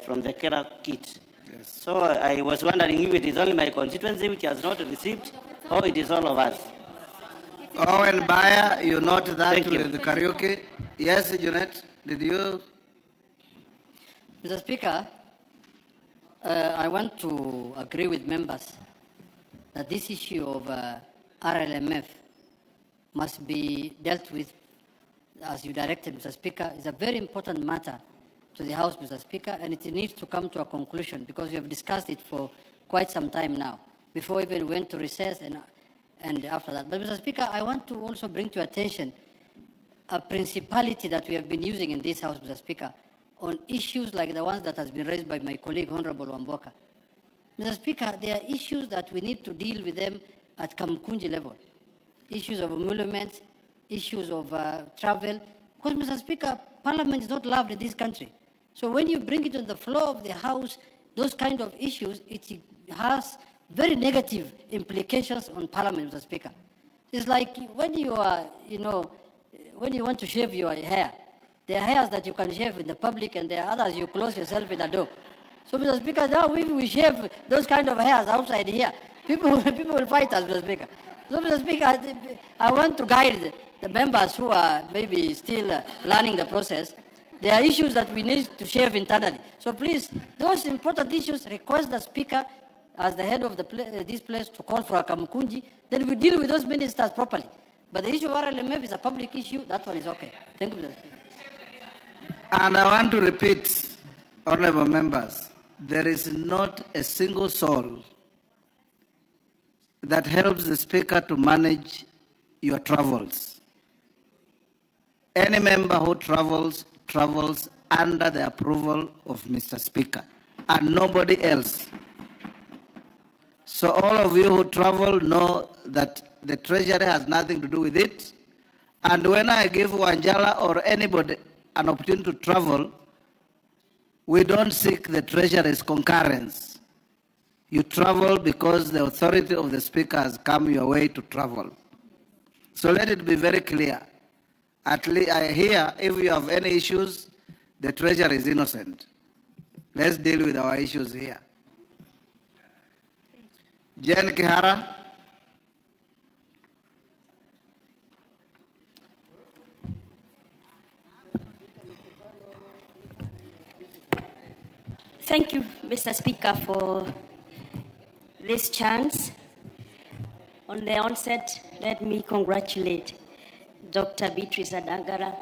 from the Kera kit. Yes. So I was wondering if it is only my constituency which has not received, or it is all of us. Owen Bayer, you note that with the karaoke. Yes, Jeanette, did you? Mr. Speaker, I want to agree with members that this issue of RLMF must be dealt with as you directed, Mr. Speaker. It's a very important matter to the House, Mr. Speaker, and it needs to come to a conclusion because we have discussed it for quite some time now, before we even went to recess and after that. But, Mr. Speaker, I want to also bring to your attention a principality that we have been using in this House, Mr. Speaker, on issues like the ones that has been raised by my colleague, Honorable Wamboka. Mr. Speaker, there are issues that we need to deal with them at Kamkunji level. Issues of emolument, issues of travel. Because, Mr. Speaker, Parliament is not loved in this country. So when you bring it on the floor of the House, those kind of issues, it has very negative implications on Parliament, Mr. Speaker. It's like when you are, when you want to shave your hair, there are hairs that you can shave in the public and there are others you close yourself in a door. So, Mr. Speaker, now if we shave those kind of hairs outside here, people will fight us, Mr. Speaker. So, Mr. Speaker, I want to guide the members who are maybe still learning the process. There are issues that we need to shave internally. So please, those important issues, request the Speaker as the head of this place to call for a Kamukunji, then we deal with those ministers properly. But the issue of RLMF is a public issue, that one is okay. Thank you, Mr. Speaker. And I want to repeat, honorable members, there is not a single soul that helps the Speaker to manage your travels. Any member who travels under the approval of Mr. Speaker and nobody else. So all of you who travel know that the Treasury has nothing to do with it. And when I give Wanjala or anybody an opportunity to travel, we don't seek the Treasury's concurrence. You travel because the authority of the Speaker has come your way to travel. So let it be very clear. At least here, if you have any issues, the Treasury is innocent. Let's deal with our issues here. Jen Kihara. Thank you, Mr. Speaker, for this chance. On the onset, let me congratulate Dr. Beatrice Adagara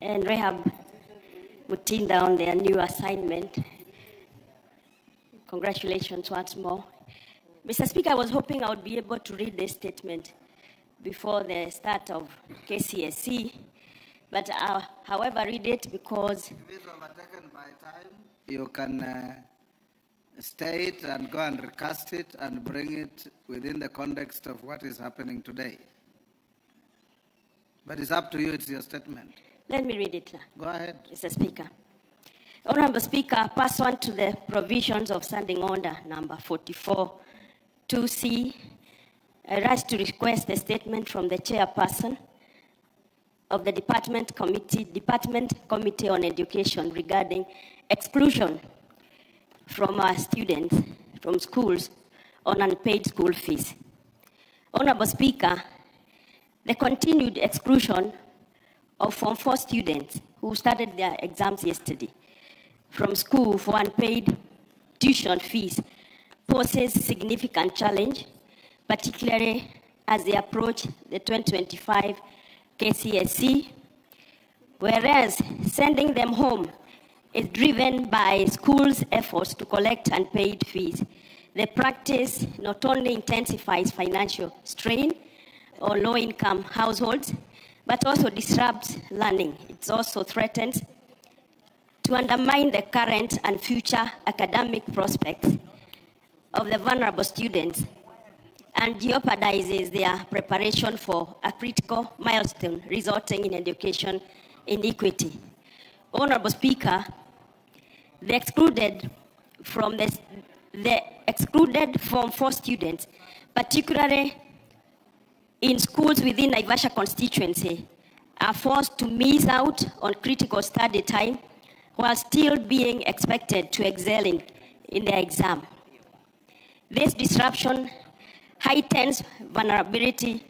and Rehab Mutinda on their new assignment. Congratulations once more. Mr. Speaker, I was hoping I would be able to read this statement before the start of KCSE, but however, read it because... If it's overtaken by time, you can state and go and recast it and bring it within the context of what is happening today. But it's up to you, it's your statement. Let me read it now. Go ahead. Mr. Speaker. Honorable Speaker, pursuant to the provisions of Standing Order number 44 2C, I rise to request a statement from the chairperson of the Department Committee on Education regarding exclusion from our students from schools on unpaid school fees. Honorable Speaker, the continued exclusion of Form 4 students who started their exams yesterday from school for unpaid tuition fees poses significant challenge, particularly as they approach the 2025 KCSE, whereas sending them home is driven by schools' efforts to collect unpaid fees. The practice not only intensifies financial strain on low-income households, but also disrupts learning. It also threatens to undermine the current and future academic prospects of the vulnerable students. and jeopardizes their preparation for a critical milestone resulting in education inequity. Honorable Speaker, the excluded Form 4 students, particularly in schools within Naivasha constituency, are forced to miss out on critical study time while still being expected to excel in their exam. This disruption heightens vulnerability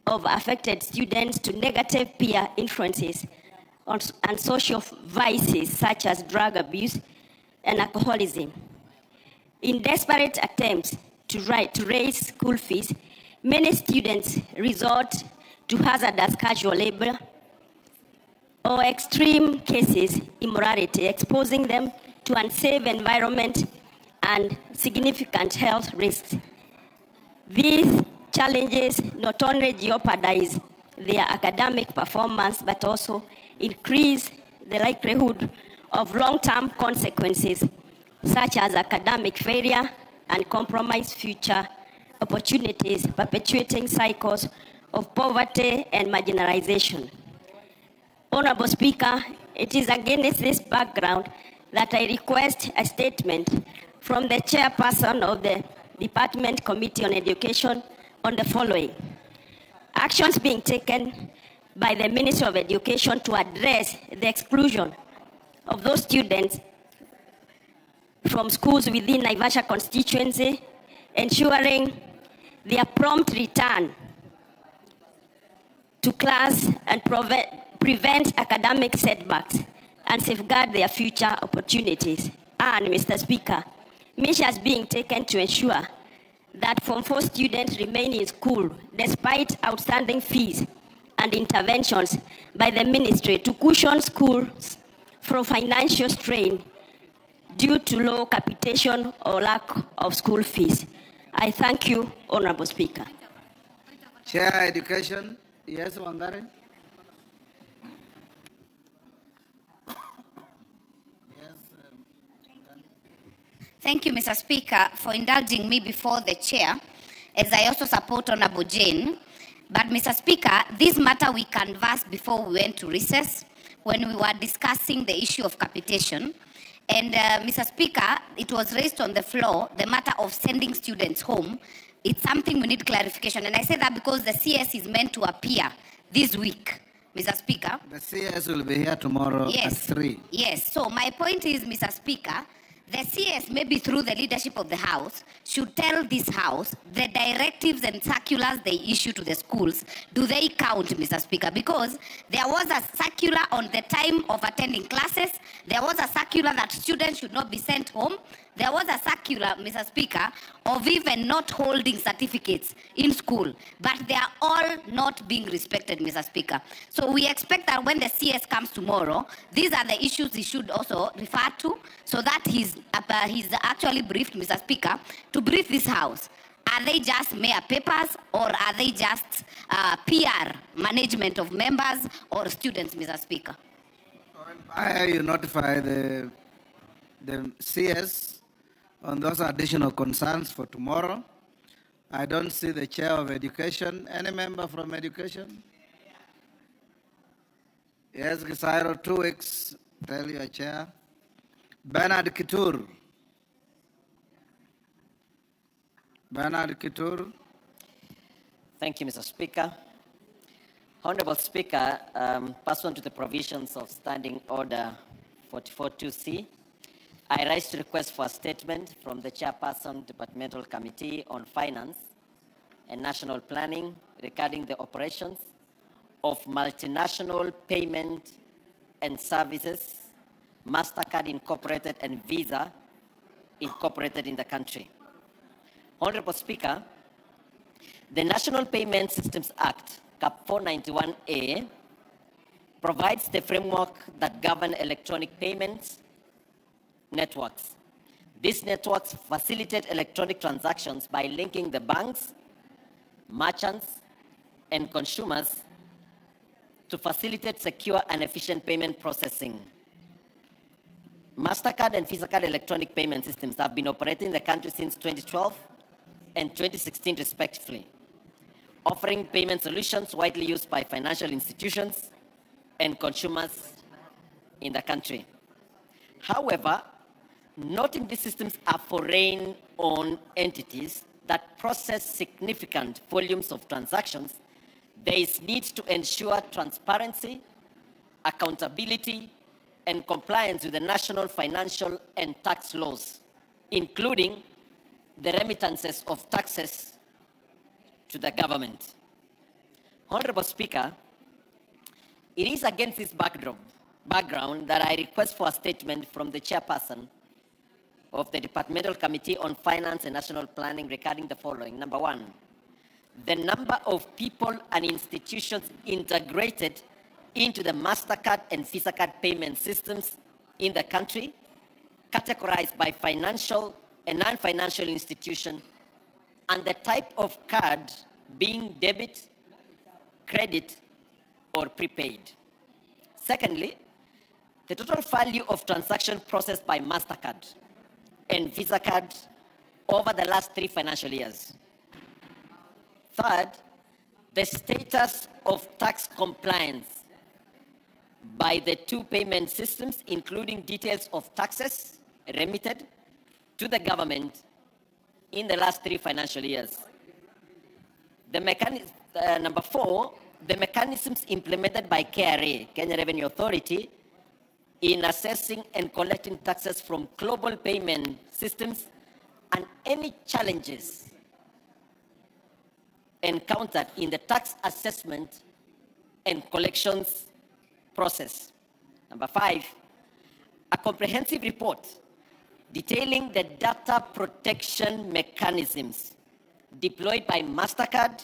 of affected students to negative peer influences and social vices such as drug abuse and alcoholism. In desperate attempts to raise school fees, many students resort to hazardous casual labor or extreme cases immorality, exposing them to unsafe environment and significant health risks. These challenges not only jeopardize their academic performance, but also increase the likelihood of long-term consequences, such as academic failure and compromised future opportunities, perpetuating cycles of poverty and marginalization. Honorable Speaker, it is against this background that I request a statement from the chairperson of the Department Committee on Education on the following. Actions being taken by the Ministry of Education to address the exclusion of those students from schools within Naivasha constituency, ensuring their prompt return to class and prevent academic setbacks and safeguard their future opportunities. And, Mr. Speaker, measures being taken to ensure that Form 4 students remain in school despite outstanding fees and interventions by the ministry to cushion schools from financial strain due to low capitation or lack of school fees. I thank you, Honorable Speaker. Chair Education, yes, Wangari. Thank you, Mr. Speaker, for indulging me before the chair, as I also support Honorable Jane. But, Mr. Speaker, this matter we canvassed before we went to recess when we were discussing the issue of capitation. And, Mr. Speaker, it was raised on the floor, the matter of sending students home. It's something we need clarification. And I say that because the CS is meant to appear this week, Mr. Speaker. The CS will be here tomorrow at 3. Yes, so my point is, Mr. Speaker, the CS, maybe through the leadership of the House, should tell this House the directives and circulars they issue to the schools. Do they count, Mr. Speaker? Because there was a circular on the time of attending classes. There was a circular that students should not be sent home. There was a circular, Mr. Speaker, of even not holding certificates in school. But they are all not being respected, Mr. Speaker. So we expect that when the CS comes tomorrow, these are the issues he should also refer to, so that he's actually briefed, Mr. Speaker, to brief this House. Are they just mere papers, or are they just PR management of members or students, Mr. Speaker? Why you notify the CS on those additional concerns for tomorrow? I don't see the chair of education. Any member from education? Yes, Gisairo, 2 weeks. Tell your chair. Bernard Kitur. Bernard Kitur. Thank you, Mr. Speaker. Honorable Speaker, pursuant to the provisions of Standing Order 44.2c, I rise to request for a statement from the Chairperson Departmental Committee on Finance and National Planning regarding the operations of multinational payment and services, MasterCard Incorporated and Visa Incorporated in the country. Honorable Speaker, the National Payment Systems Act, Cap 491A, provides the framework that govern electronic payments networks. These networks facilitate electronic transactions by linking the banks, merchants, and consumers to facilitate secure and efficient payment processing. MasterCard and Visa card electronic payment systems have been operating in the country since 2012 and 2016 respectively, offering payment solutions widely used by financial institutions and consumers in the country. However, noting these systems are foreign-owned entities that process significant volumes of transactions, there is need to ensure transparency, accountability, and compliance with the national financial and tax laws, including the remittances of taxes to the government. Honorable Speaker, it is against this background that I request for a statement from the chairperson of the Departmental Committee on Finance and National Planning regarding the following. Number one, the number of people and institutions integrated into the MasterCard and Visa card payment systems in the country, categorized by financial and non-financial institution, and the type of card being debit, credit, or prepaid. Secondly, the total value of transaction processed by MasterCard and Visa card over the last 3 financial years. Third, the status of tax compliance by the 2 payment systems, including details of taxes remitted to the government in the last 3 financial years. Number 4, the mechanisms implemented by KRA, Kenya Revenue Authority, in assessing and collecting taxes from global payment systems, and any challenges encountered in the tax assessment and collections process. Number 5, a comprehensive report detailing the data protection mechanisms deployed by MasterCard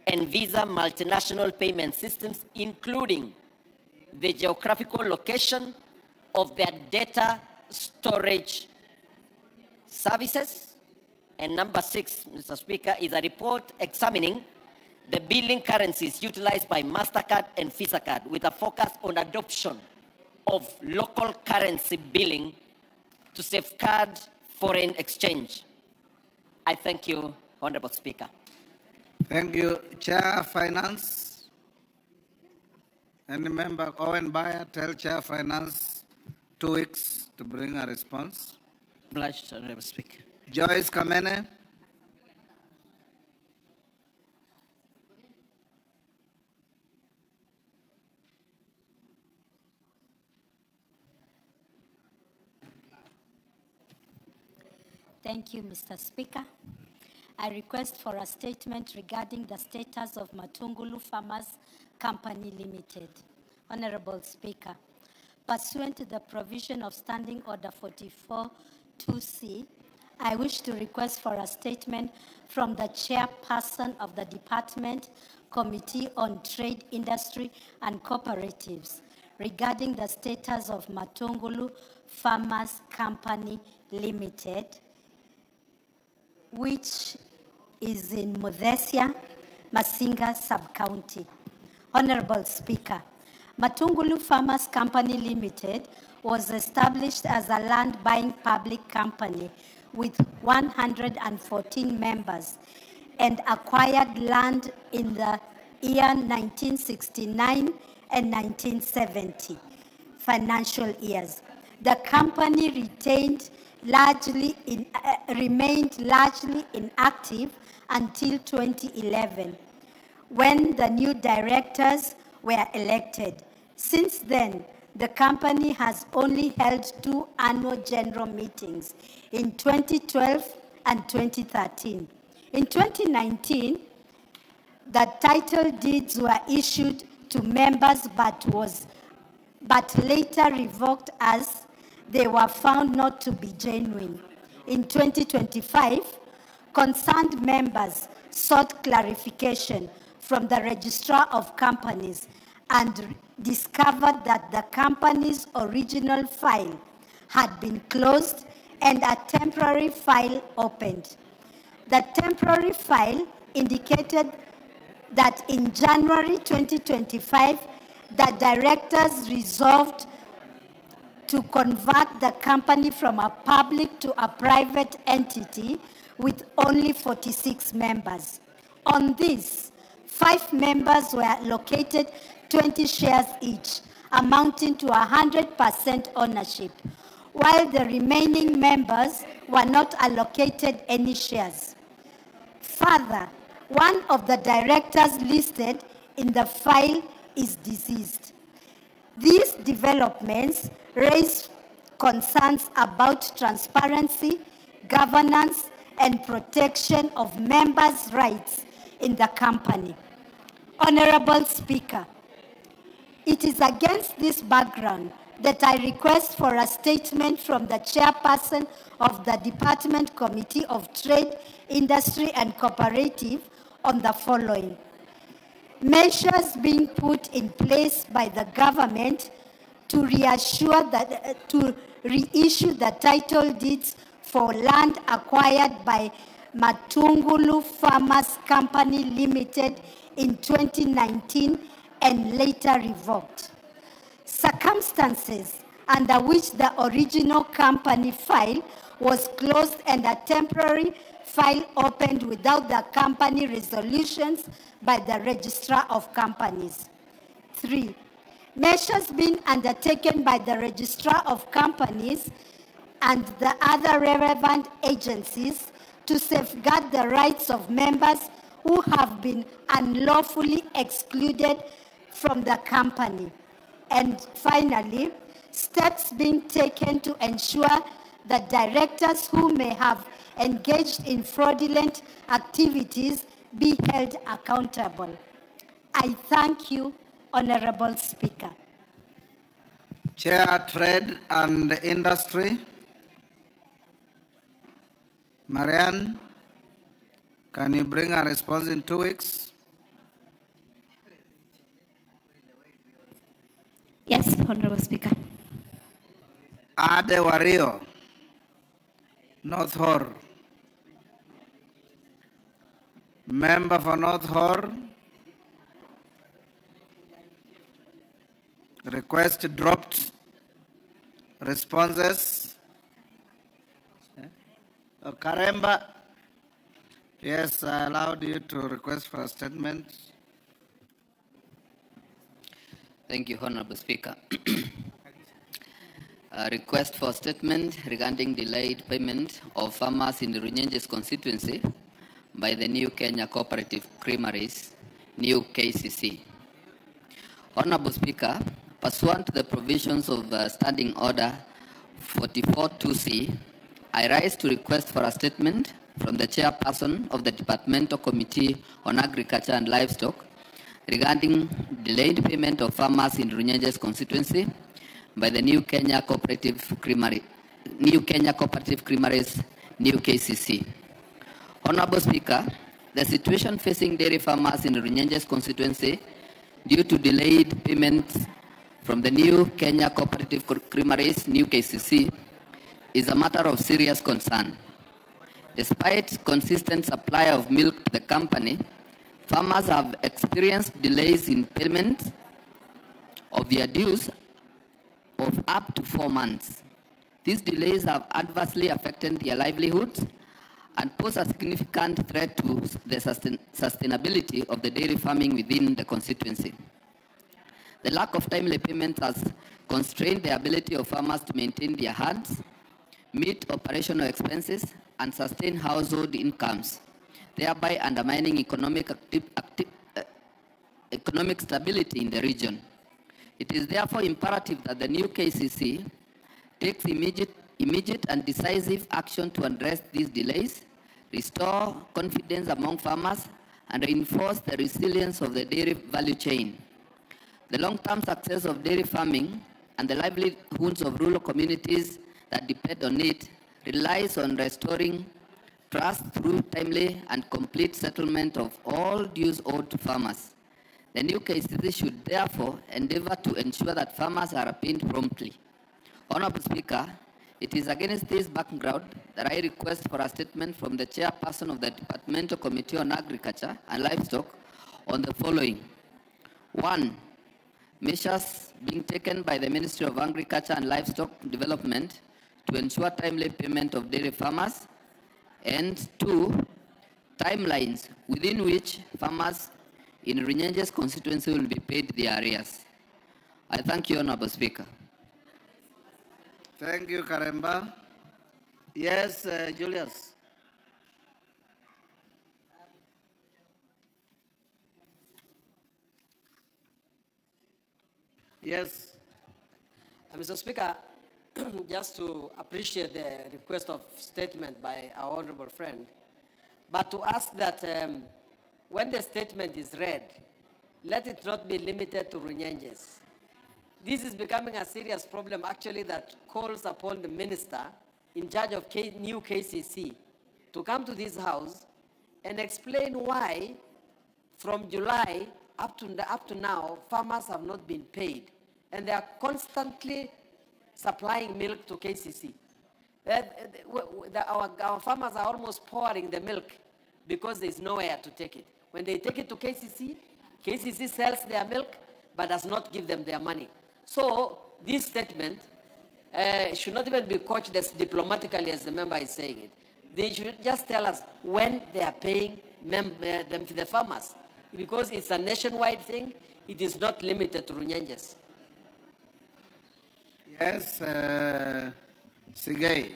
and Visa multinational payment systems, including the geographical location of their data storage services. And number 6, Mr. Speaker, is a report examining the billing currencies utilized by MasterCard and Visa card with a focus on adoption of local currency billing to safeguard foreign exchange. I thank you, Honorable Speaker. Thank you. Chair Finance. Any member, Owen Bayer, tell Chair Finance 2 weeks to bring a response. Obliged, Honorable Speaker. Joyce Kamene. Thank you, Mr. Speaker. I request for a statement regarding the status of Matungulu Farmers Company Limited. Honorable Speaker, pursuant to the provision of Standing Order 44-2C, I wish to request for a statement from the chairperson of the Department Committee on Trade, Industry and Cooperatives regarding the status of Matungulu Farmers Company Limited, which is in Muthesia, Masinga Sub-County. Honorable Speaker, Matungulu Farmers Company Limited was established as a land-buying public company with 114 members and acquired land in the year 1969 and 1970 financial years. The company remained largely inactive until 2011, when the new directors were elected. Since then, the company has only held 2 annual general meetings in 2012 and 2013. In 2019, the title deeds were issued to members but later revoked as they were found not to be genuine. In 2025, concerned members sought clarification from the Registrar of Companies and discovered that the company's original file had been closed and a temporary file opened. The temporary file indicated that in January 2025, the directors resolved to convert the company from a public to a private entity with only 46 members. On this, 5 members were allocated 20 shares each, amounting to 100% ownership, while the remaining members were not allocated any shares. Further, one of the directors listed in the file is deceased. These developments raise concerns about transparency, governance, and protection of members' rights in the company. Honorable Speaker, it is against this background that I request for a statement from the chairperson of the Department Committee of Trade, Industry and Cooperative on the following. Measures being put in place by the government to reassure that to reissue the title deeds for land acquired by Matungulu Farmers Company Limited in 2019 and later revoked. Circumstances under which the original company file was closed and a temporary file opened without the company resolutions by the Registrar of Companies. 3. Measures being undertaken by the Registrar of Companies and the other relevant agencies to safeguard the rights of members who have been unlawfully excluded from the company. And finally, steps being taken to ensure that directors who may have engaged in fraudulent activities be held accountable. I thank you, Honorable Speaker. Chair, Trade and Industry. Marianne, can you bring a response in 2 weeks? Yes, Honorable Speaker. Ade Wario, North Horr. Member for North Horr. Request dropped. Responses. Karemba. Yes, I allowed you to request for a statement. Thank you, Honorable Speaker. A request for statement regarding delayed payment of farmers in the Runyenjes constituency by the New Kenya Cooperative Creameries, New KCC. Honorable Speaker, pursuant to the provisions of Standing Order 44-2C, I rise to request for a statement from the chairperson of the Departmental Committee on Agriculture and Livestock regarding delayed payment of farmers in Runyenjes constituency by the New Kenya Cooperative Creameries, New KCC. Honorable Speaker, the situation facing dairy farmers in Runyenjes constituency due to delayed payments from the New Kenya Cooperative Creameries, New KCC, is a matter of serious concern. Despite consistent supply of milk to the company, farmers have experienced delays in payment of their dues of up to 4 months. These delays have adversely affected their livelihoods and pose a significant threat to the sustainability of the dairy farming within the constituency. The lack of timely payment has constrained the ability of farmers to maintain their herds, meet operational expenses, and sustain household incomes, thereby undermining economic stability in the region. It is therefore imperative that the new KCC takes immediate and decisive action to address these delays, restore confidence among farmers, and reinforce the resilience of the dairy value chain. The long-term success of dairy farming and the livelihoods of rural communities that depend on it relies on restoring trust through timely and complete settlement of all dues owed to farmers. The new KCC should therefore endeavor to ensure that farmers are paid promptly. Honorable Speaker, it is against this background that I request for a statement from the chairperson of the Departmental Committee on Agriculture and Livestock on the following. 1. Measures being taken by the Ministry of Agriculture and Livestock Development to ensure timely payment of dairy farmers And 2, timelines within which farmers in Runyenje's constituency will be paid their arrears. I thank you, Honorable Speaker. Thank you, Karemba. Yes, Julius. Yes. Mr. Speaker, just to appreciate the request of statement by our honorable friend, but to ask that when the statement is read, let it not be limited to Runyenjes. This is becoming a serious problem actually that calls upon the minister in charge of new KCC to come to this house and explain why from July up to now, farmers have not been paid. And they are constantly supplying milk to KCC. Our farmers are almost pouring the milk because there's nowhere to take it. When they take it to KCC, KCC sells their milk but does not give them their money. So this statement should not even be couched as diplomatically as the member is saying it. They should just tell us when they are paying the farmers, because it's a nationwide thing. It is not limited to Runyenjes. Yes, Sigay.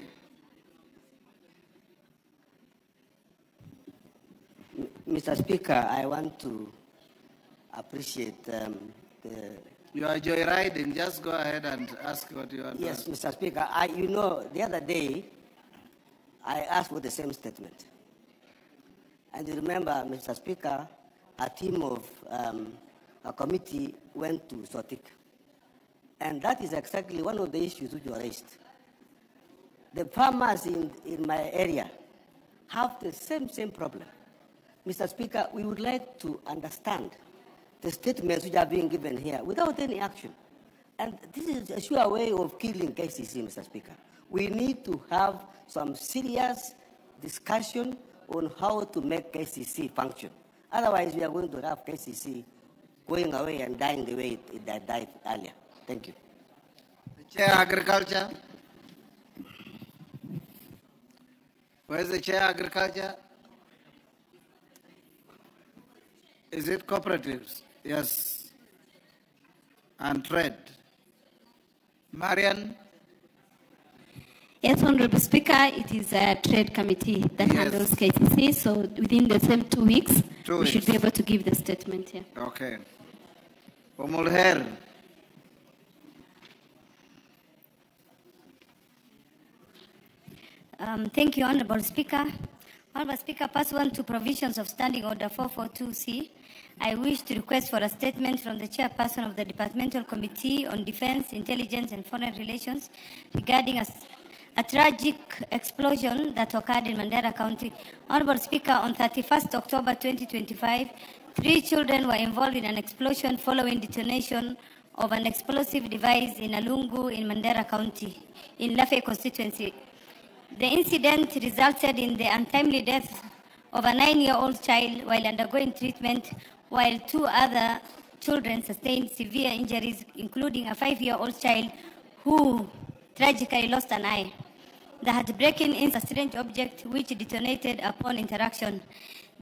Mr. Speaker, I want to appreciate the... You are joyriding. Just go ahead and ask what you want. Yes, Mr. Speaker. You know, the other day, I asked for the same statement. And you remember, Mr. Speaker, a team of a committee went to Sotik. And that is exactly one of the issues which were raised. The farmers in my area have the same problem. Mr. Speaker, we would like to understand the statements which are being given here without any action. And this is a sure way of killing KCC, Mr. Speaker. We need to have some serious discussion on how to make KCC function. Otherwise, we are going to have KCC going away and dying the way it died earlier. Thank you. The Chair Agriculture. Where's the Chair Agriculture? Is it cooperatives? Yes. And trade. Marian? Yes, Honorable Speaker, it is a trade committee that handles KCC, so within the same 2 weeks, we should be able to give the statement here. Okay. Omulher. Thank you, Honorable Speaker. Honorable Speaker, pursuant to provisions of Standing Order 442C, I wish to request for a statement from the chairperson of the Departmental Committee on Defense, Intelligence and Foreign Relations regarding a tragic explosion that occurred in Mandera County. Honorable Speaker, on 31st October 2025, 3 children were involved in an explosion following detonation of an explosive device in Alungu in Mandera County, in Lafe constituency. The incident resulted in the untimely death of a 9-year-old child while undergoing treatment, while 2 other children sustained severe injuries, including a 5-year-old child who tragically lost an eye. The heartbreaking is a strange object which detonated upon interaction.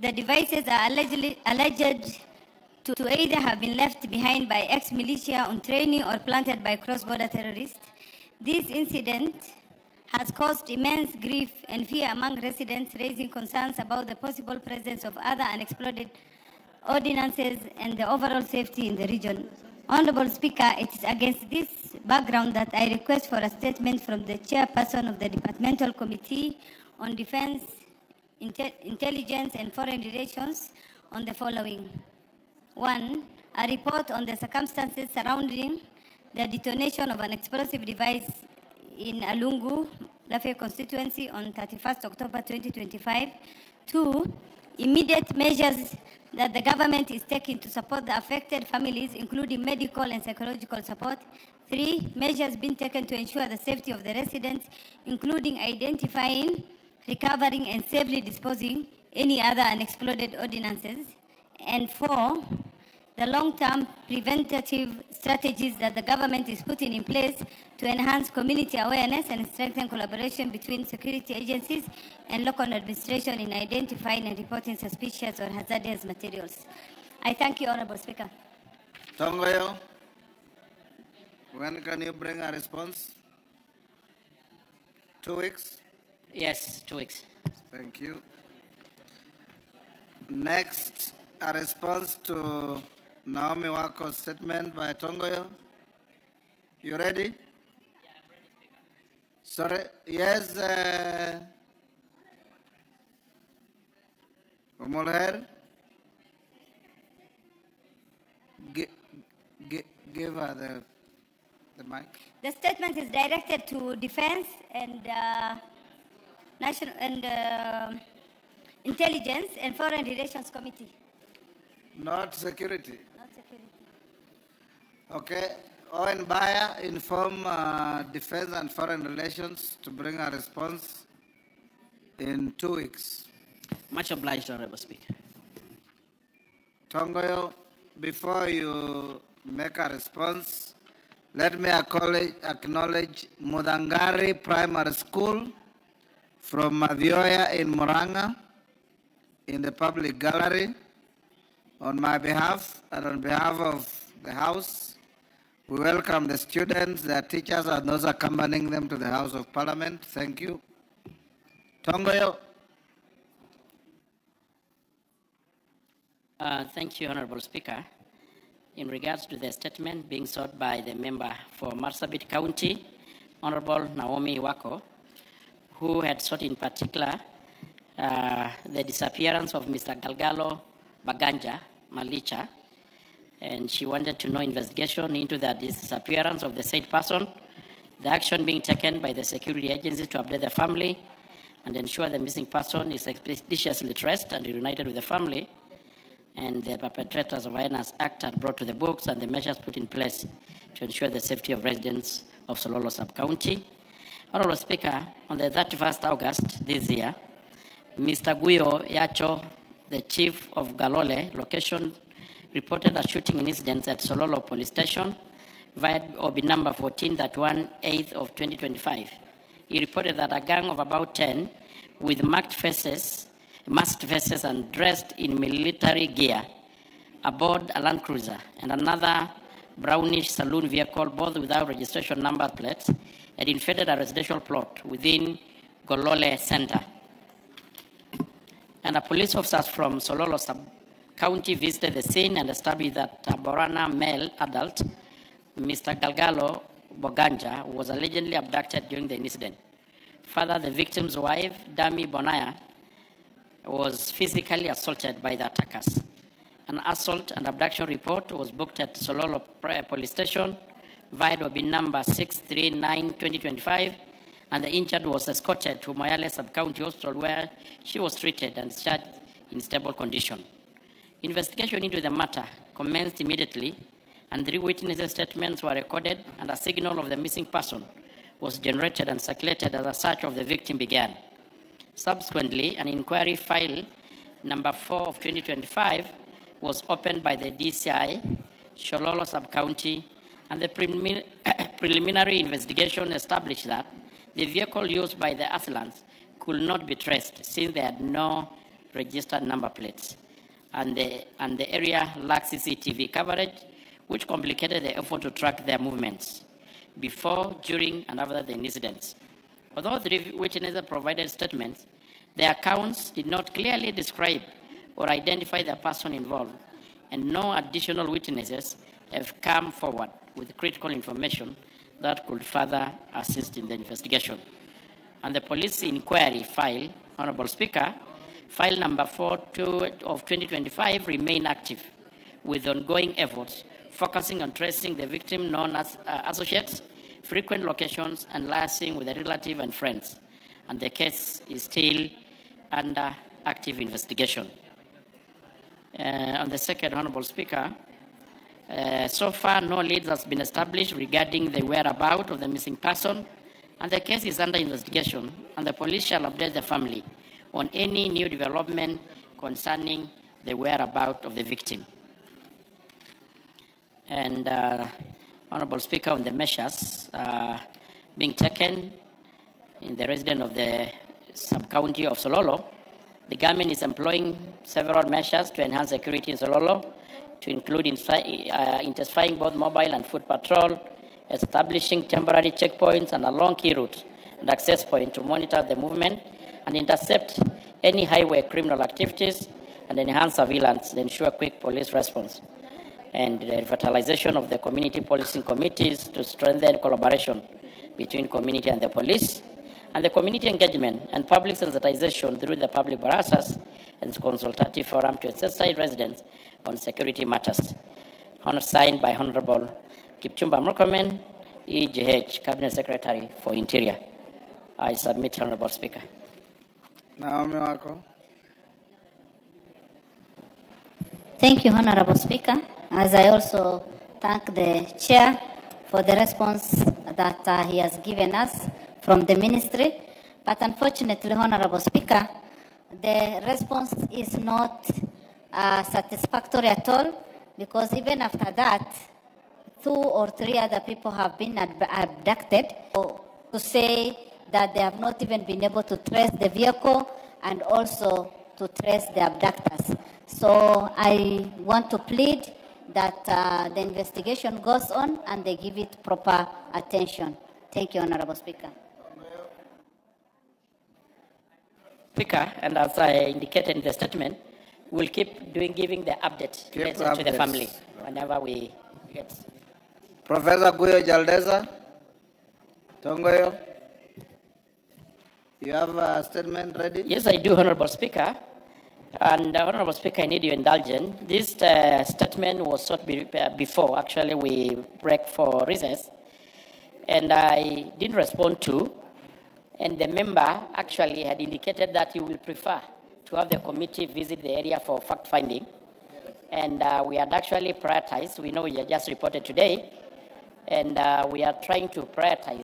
The devices are alleged to either have been left behind by ex-militia on training or planted by cross-border terrorists. This incident has caused immense grief and fear among residents, raising concerns about the possible presence of other unexploded ordinances and the overall safety in the region. Honorable Speaker, it is against this background that I request for a statement from the chairperson of the Departmental Committee on Defense, Intelligence and Foreign Relations on the following. 1, a report on the circumstances surrounding the detonation of an explosive device in Alungu, Lafe constituency on 31st October 2025. 2, immediate measures that the government is taking to support the affected families, including medical and psychological support. 3, measures being taken to ensure the safety of the residents, including identifying, recovering, and safely disposing any other unexploded ordinances. And 4, the long-term preventative strategies that the government is putting in place to enhance community awareness and strengthen collaboration between security agencies and local administration in identifying and reporting suspicious or hazardous materials. I thank you, Honorable Speaker. Tongoyo, when can you bring a response? 2 weeks? Yes, 2 weeks. Thank you. Next, a response to Naomi Wako's statement by Tongoyo. You ready? Sorry, yes, Omolher? Give her the mic. The statement is directed to Defense and National and Intelligence and Foreign Relations Committee. Not security. Not security. Okay. Owen Bayer inform Defense and Foreign Relations to bring a response in 2 weeks. Much obliged, Honorable Speaker. Tongoyo, before you make a response, let me acknowledge Mudangari Primary School from Mavioya in Muranga in the public gallery. On my behalf and on behalf of the House, we welcome the students, their teachers, and those accompanying them to the House of Parliament. Thank you. Tongoyo. Thank you, Honorable Speaker. In regards to the statement being sought by the member for Marsabit County, Honorable Naomi Wako, who had sought in particular the disappearance of Mr. Galgalo Baganja Malicha, and she wanted to know investigation into the disappearance of the said person, the action being taken by the security agencies to update the family and ensure the missing person is expeditiously traced and reunited with the family, and the perpetrators of violence act are brought to the books and the measures put in place to ensure the safety of residents of Sololo Sub-County. Honorable Speaker, on the 31st August this year, Mr. Guyo Yacho, the chief of Galole location, reported a shooting incident at Sololo Police Station via OB number 14.1/8 of 2025. He reported that a gang of about 10 with masked faces and dressed in military gear aboard a Land Cruiser and another brownish saloon vehicle, both without registration number plates, had invaded a residential plot within Golole Center. And the police officers from Sololo Sub-County visited the scene and established that a Borana male adult, Mr. Galgalo Boganja, was allegedly abducted during the incident. Further, the victim's wife, Dami Bonaya, was physically assaulted by the attackers. An assault and abduction report was booked at Sololo Police Station via OB number 639/2025, and the injured was escorted to Moyale Sub-County Hospital where she was treated and discharged in stable condition. Investigation into the matter commenced immediately, and 3 witnesses' statements were recorded, and a signal of the missing person was generated and circulated as a search of the victim began. Subsequently, an inquiry file number 4 of 2025 was opened by the DCI, Sololo Sub-County, and the preliminary investigation established that the vehicle used by the assailants could not be traced since they had no registered number plates, and the area lacked CCTV coverage, which complicated the effort to track their movements before, during, and after the incidents. Although 3 witnesses provided statements, their accounts did not clearly describe or identify the person involved, and no additional witnesses have come forward with critical information that could further assist in the investigation. And the police inquiry file, Honorable Speaker, file number 4 of 2025 remain active with ongoing efforts focusing on tracing the victim known as associates, frequent locations, and liaising with the relative and friends. And the case is still under active investigation. On the second, Honorable Speaker, so far no lead has been established regarding the whereabouts of the missing person, and the case is under investigation, and the police shall update the family on any new development concerning the whereabouts of the victim. and Honorable Speaker, on the measures being taken in the resident of the sub-county of Sololo, the government is employing several measures to enhance security in Sololo, to include intensifying both mobile and foot patrol, establishing temporary checkpoints and along key routes and access points to monitor the movement and intercept any highway criminal activities and enhance surveillance to ensure quick police response, and the revitalization of the community policing committees to strengthen collaboration between community and the police, and the community engagement and public sensitization through the public barazas and consultative forum to sensitize residents on security matters. Signed by Honorable Kipchumba Murkomen, EJH, Cabinet Secretary for Interior. I submit, Honorable Speaker. Naomi Wako. Thank you, Honorable Speaker. As I also thank the Chair for the response that he has given us from the Ministry. But unfortunately, Honorable Speaker, the response is not satisfactory at all, because even after that, 2 or 3 other people have been abducted. To say that they have not even been able to trace the vehicle and also to trace the abductors. So I want to plead that the investigation goes on and they give it proper attention. Thank you, Honorable Speaker. Speaker, and as I indicated in the statement, we'll keep giving the update to the family whenever we get. Professor Guyo Jaldeza, Tongoyo, you have a statement ready? Yes, I do, Honorable Speaker. And Honorable Speaker, I need your indulgence. This statement was sought before, actually, we break for recess, and I didn't respond to. And the member actually had indicated that he will prefer to have the committee visit the area for fact-finding. And we had actually prioritized. We know we just reported today, and we are trying to prioritize